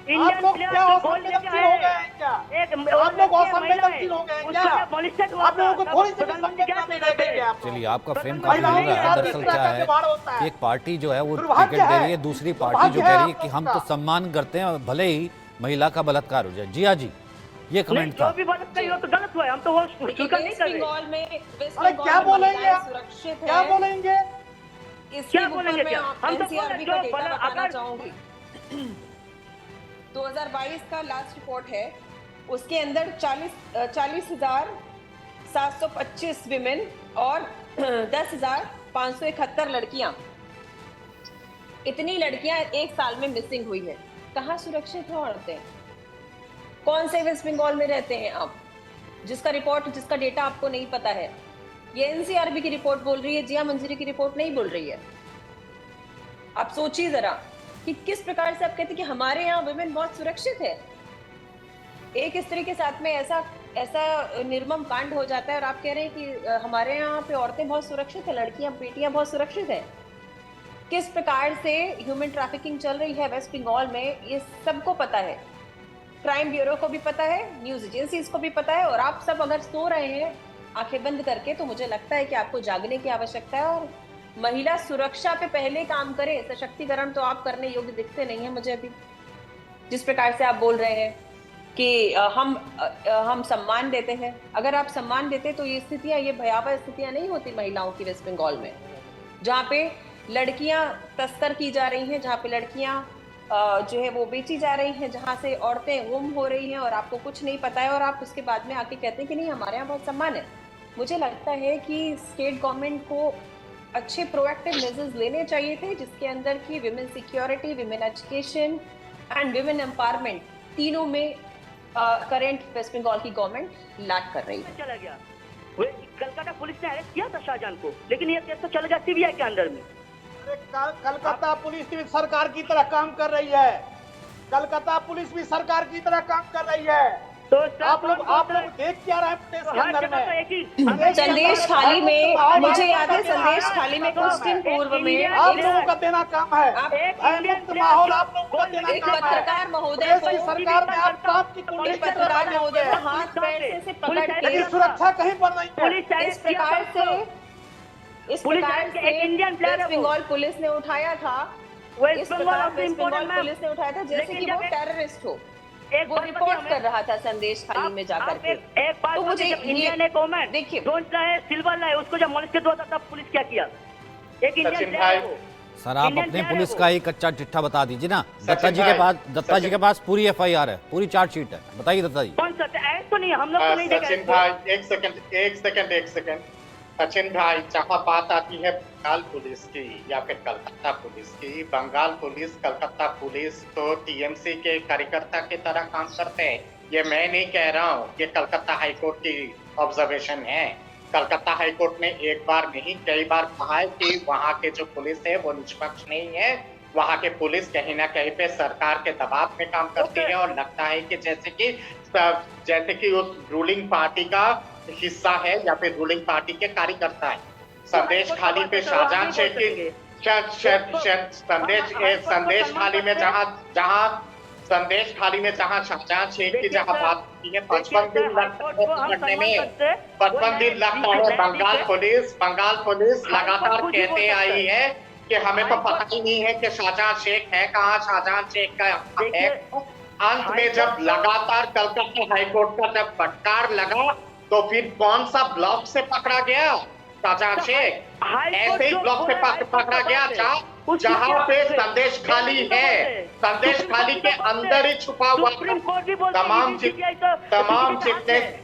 आप लोग क्या असंवेदनशील हो गए हैं क्या? आप लोग असंवेदनशील हो गए हैं क्या? आप लोगों को थोड़ी सी भी संवेदना नहीं रखेंगे आप। चलिए आपका फ्रेम काफी मिल रहा है। दरअसल क्या है कि एक पार्टी जो है वो टिकट दे रही है, दूसरी पार्टी जो कह रही है कि हम तो सम्मान करते हैं भले ही महिला का बलात्कार हो जाए। जिया जी, ये कमेंट था। जो भी बलात्कार हो तो गलत हुआ है, हम तो वो स्वीकार नहीं कर रहे। अरे क्या बोलेंगे आप? क्या बोलेंगे? इसके ऊपर मैं एनसीआरबी का डेटा बताना चाहूंगी। 2022 का लास्ट रिपोर्ट है, उसके अंदर 40,725 विमेन और 10,571 लड़कियां, इतनी लड़कियां एक साल में मिसिंग हुई है। कहाँ सुरक्षित है औरतें? कौन से वेस्ट बंगाल में रहते हैं आप जिसका डेटा आपको नहीं पता है? ये एनसीआरबी की रिपोर्ट बोल रही है, जिया मंजरी की रिपोर्ट नहीं बोल रही है। आप सोचिए जरा कि किस प्रकार से आप कहते हैं कि हमारे यहाँ वुमेन बहुत सुरक्षित है। एक स्त्री के साथ में ऐसा निर्मम कांड हो जाता है और आप कह रहे हैं कि हमारे यहाँ पे औरतें बहुत सुरक्षित है, लड़कियां बेटियां बहुत सुरक्षित है। किस प्रकार से ह्यूमन ट्रैफिकिंग चल रही है वेस्ट बंगाल में, ये सबको पता है। क्राइम ब्यूरो को भी पता है, न्यूज एजेंसीज को भी पता है। और आप सब अगर सो रहे हैं आंखें बंद करके, तो मुझे लगता है कि आपको जागने की आवश्यकता है और महिला सुरक्षा पे पहले काम करें। सशक्तिकरण तो आप करने योग्य दिखते नहीं है मुझे अभी। जिस प्रकार से आप बोल रहे हैं कि हम सम्मान देते हैं, अगर आप सम्मान देते तो ये स्थितियां, ये भयावह स्थितियां नहीं होती महिलाओं की वेस्ट बंगाल में, जहाँ पे लड़कियां तस्कर की जा रही हैं, जहाँ पे लड़कियां जो है वो बेची जा रही हैं, जहाँ से औरतें गुम हो रही हैं और आपको कुछ नहीं पता है और आप उसके बाद में आके कहते हैं कि नहीं हमारे यहाँ बहुत सम्मान है। मुझे लगता है कि स्टेट गवर्नमेंट को अच्छे प्रोएक्टिव मेजर्स लेने चाहिए थे, जिसके अंदर की women security, women education and women empowerment, तीनों में करंट वेस्ट बंगाल की गवर्नमेंट लैक कर रही है। कलकत्ता पुलिस ने अरेस्ट किया था शाहजहां को, लेकिन ये केस तो चल गया सीबीआई के अंडर में। अरे कलकत्ता पुलिस भी सरकार की तरह काम कर रही है, कलकत्ता पुलिस भी सरकार की तरह काम कर रही है। तो आप लोग देख क्या रहे हैं प्रदेश के अंदर में? संदेश खाली में मुझे याद है, संदेश खाली में कुछ दिन पूर्व में आप लोगों का देना काम है, भयमुक्त माहौल आप लोगों का देना एक काम है। पत्रकार महोदय प्रदेश की सरकार ने आप बात की कुंडली एक पत्रकार महोदय को हाथ पैर से पकड़ के सुरक्षा कहीं पर नहीं है। पुलिस इस प्रकार से Indian player West Bengal police ने उठाया था, इस प्रकार वेस्ट बंगाल पुलिस ने उठाया था जैसे कि वो टेररिस्ट हो। एक वो रिपोर्ट कर रहा था संदेश खाली में जाकर के। एक बात तो मुझे इंडिया ने कमेंट देखिए, डोंट लाए सिल्वर लाए, उसको जब मोलिस के दो तब पुलिस क्या किया? एक इंडियन सचिन प्लेयर भाई, है वो। सर आप इंडियन अपने प्लेयर पुलिस है का वो। ही कच्चा चिट्ठा बता दीजिए ना। सचिन दत्ता जी भाई, के पास पूरी एफआईआर है, पूरी चार्जशीट है, बताइए दत्ता जी। कौन सा ऐड तो नहीं है, हम लोग तो नहीं देखा सचिन इसको। भाई एक सेकंड सचिन भाई, जहाँ बात आती है बंगाल पुलिस की या फिर कलकत्ता पुलिस की, बंगाल पुलिस कलकत्ता पुलिस तो टीएमसी के कार्यकर्ता की तरह काम करते हैं। ये मैं नहीं कह रहा हूँ, ये कलकत्ता हाईकोर्ट की ऑब्जर्वेशन है। कलकत्ता हाईकोर्ट ने एक बार नहीं कई बार कहा है कि वहाँ के जो पुलिस है वो निष्पक्ष नहीं है, वहाँ के पुलिस कहीं ना कहीं पे सरकार के दबाव में काम करती है और लगता है कि जैसे कि उस रूलिंग पार्टी का हिस्सा है या फिर रूलिंग पार्टी के कार्यकर्ता है। संदेश खाली पे शाहजहां शेख की संदेश खाली में जहाँ शाहजहां शेख की जहाँ बात होती है 55 दिन लगता है पकड़ने में, 55 दिन लगता है। बंगाल पुलिस लगातार कहते आई है कि हमें तो पता ही नहीं है कि शाहजहां शेख है कहाँ, शाहजहां शेख का है। अंत में जब लगातार कलकत्ता हाईकोर्ट का जब फटकार लगा तो फिर कौन सा ब्लॉक से पकड़ा गया शाहजहां शेख? ऐसे ही ब्लॉक से पकड़ा गया जहाँ पे संदेश खाली है, संदेश खाली के अंदर ही छुपा हुआ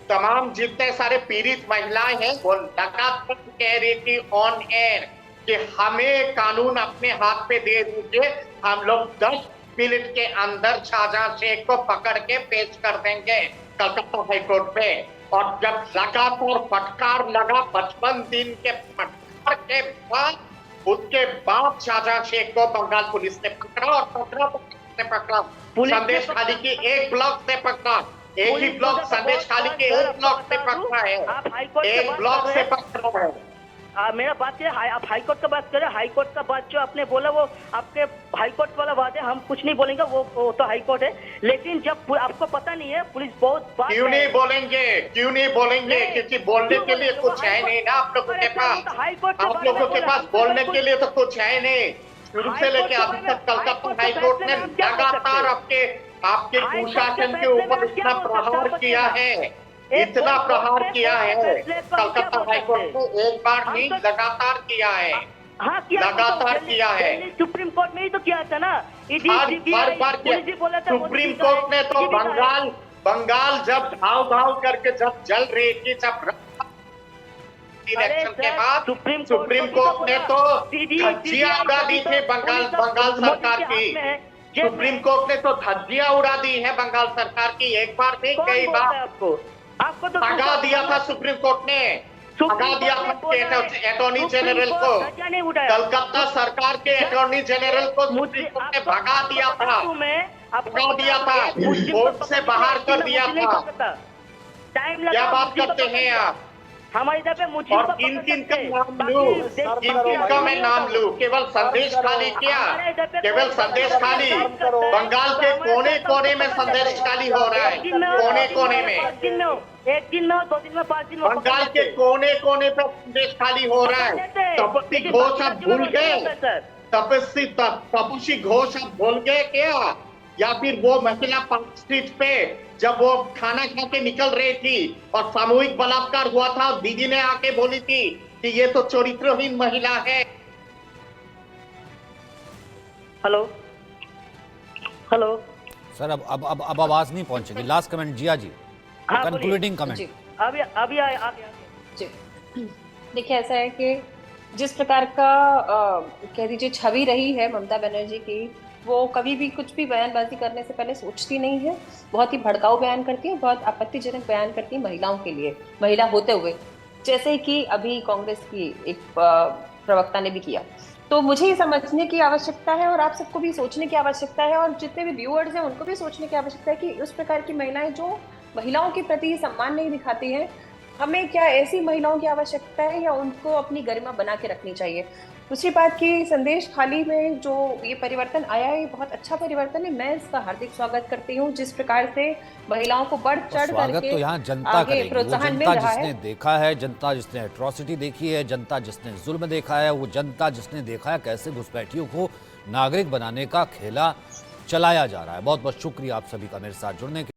तमाम जितने सारे पीड़ित महिलाएं हैं वो लगातार कह रही थी ऑन एयर कि हमें कानून अपने हाथ पे दे दीजिए, हम लोग 10 मिनट के अंदर शाहजहां शेख को पकड़ के पेश कर देंगे कलकत्ता हाईकोर्ट पे। और जब लगातार फटकार लगा 55 दिन के फटकार के बाद, उसके बाद शाहजहां शेख को बंगाल पुलिस ने पकड़ा और पकड़ा संदेश खाली की एक ब्लॉक से पकड़ा, एक ही ब्लॉक संदेश खाली के एक ब्लॉक से पकड़ा है, एक ब्लॉक से पकड़ा है। मेरा बात है, आप हाईकोर्ट का बात करें। हाईकोर्ट का बात जो आपने बोला वो आपके हाईकोर्ट वाला बात है, हम कुछ नहीं बोलेंगे, वो तो हाईकोर्ट है। लेकिन जब आपको पता नहीं है, पुलिस बहुत बात क्यों नहीं बोलेंगे क्योंकि बोलने के लिए कुछ है नहीं ना आप लोगों के पास। आप लोगों के पास बोलने के लिए तो कुछ है नहीं। शुरू से लेके अभी तक कलकत्ता हाईकोर्ट ने लगातार आपके कुशासन के ऊपर इतना प्रहार किया है, इतना प्रहार किया है। कलकत्ता हाईकोर्ट ने एक बार नहीं लगातार किया है, लगातार किया है। सुप्रीम कोर्ट में ही तो किया था ना, बार किया। सुप्रीम कोर्ट ने तो बंगाल जब घाव करके जब जल रही थी, जब इलेक्शन के बाद सुप्रीम कोर्ट ने तो धज्जियां उड़ा दी थी बंगाल सरकार की। सुप्रीम कोर्ट ने तो धज्जियां उड़ा दी है बंगाल सरकार की, एक बार नहीं कई बार। आपको तो भगा दिया था सुप्रीम कोर्ट ने, भगा दिया था अटॉर्नी जनरल को, कलकत्ता सरकार के अटॉर्नी जनरल को सुप्रीम कोर्ट ने भगा दिया था, कोर्ट से बाहर कर दिया था। क्या बात करते हैं आप? हमारे इधर पे मुझे और किन का नाम लूं, किन का मैं नाम लूं? केवल संदेश खाली क्या, केवल संदेश खाली? बंगाल के कोने कोने में संदेश खाली हो रहा है, कोने कोने में, 1 दिन में 2 दिन में 5 दिन में बंगाल के कोने कोने पे संदेश खाली हो रहा है। तपस्वी घोष आप भूल गए? तपस्वी घोष आप भूल गए क्या? या फिर वो महिला पार्क स्ट्रीट पे जब वो खाना खा के निकल रही थी और सामूहिक बलात्कार हुआ था, दीदी ने आके बोली थी कि ये तो चरित्रहीन महिला है। हेलो सर अब आवाज नहीं पहुंचेगी। लास्ट कमेंट जिया जी, कंक्लूडिंग कमेंट। अभी आगे जी देखिए, ऐसा है कि जिस प्रकार का कह दीजिए छवि रही है ममता बनर्जी की, वो कभी भी कुछ भी बयानबाजी करने से पहले सोचती नहीं है। बहुत ही भड़काऊ बयान करती है, बहुत आपत्तिजनक बयान करती है महिलाओं के लिए, महिला होते हुए। जैसे कि अभी कांग्रेस की एक प्रवक्ता ने भी किया। तो मुझे ये समझने की आवश्यकता है और आप सबको भी सोचने की आवश्यकता है और जितने भी व्यूअर्स हैं उनको भी सोचने की आवश्यकता है कि उस प्रकार की महिलाएं जो महिलाओं के प्रति सम्मान नहीं दिखाती हैं, हमें क्या ऐसी महिलाओं की आवश्यकता है या उनको अपनी गरिमा बना के रखनी चाहिए। दूसरी बात कि संदेश खाली में जो ये परिवर्तन आया है, ये बहुत अच्छा परिवर्तन है। मैं इसका हार्दिक स्वागत करती हूँ। जिस प्रकार से महिलाओं को बढ़ चढ़ स्वागत करके तो यहाँ जनता आगे करेगी, वो प्रोत्साहन मिल जनता रहा जिसने है। देखा है, जनता जिसने एट्रॉसिटी देखी है, जनता जिसने जुल्म देखा है, वो जनता जिसने देखा है कैसे घुसपैठियों को नागरिक बनाने का खेला चलाया जा रहा है। बहुत बहुत शुक्रिया आप सभी का मेरे साथ जुड़ने के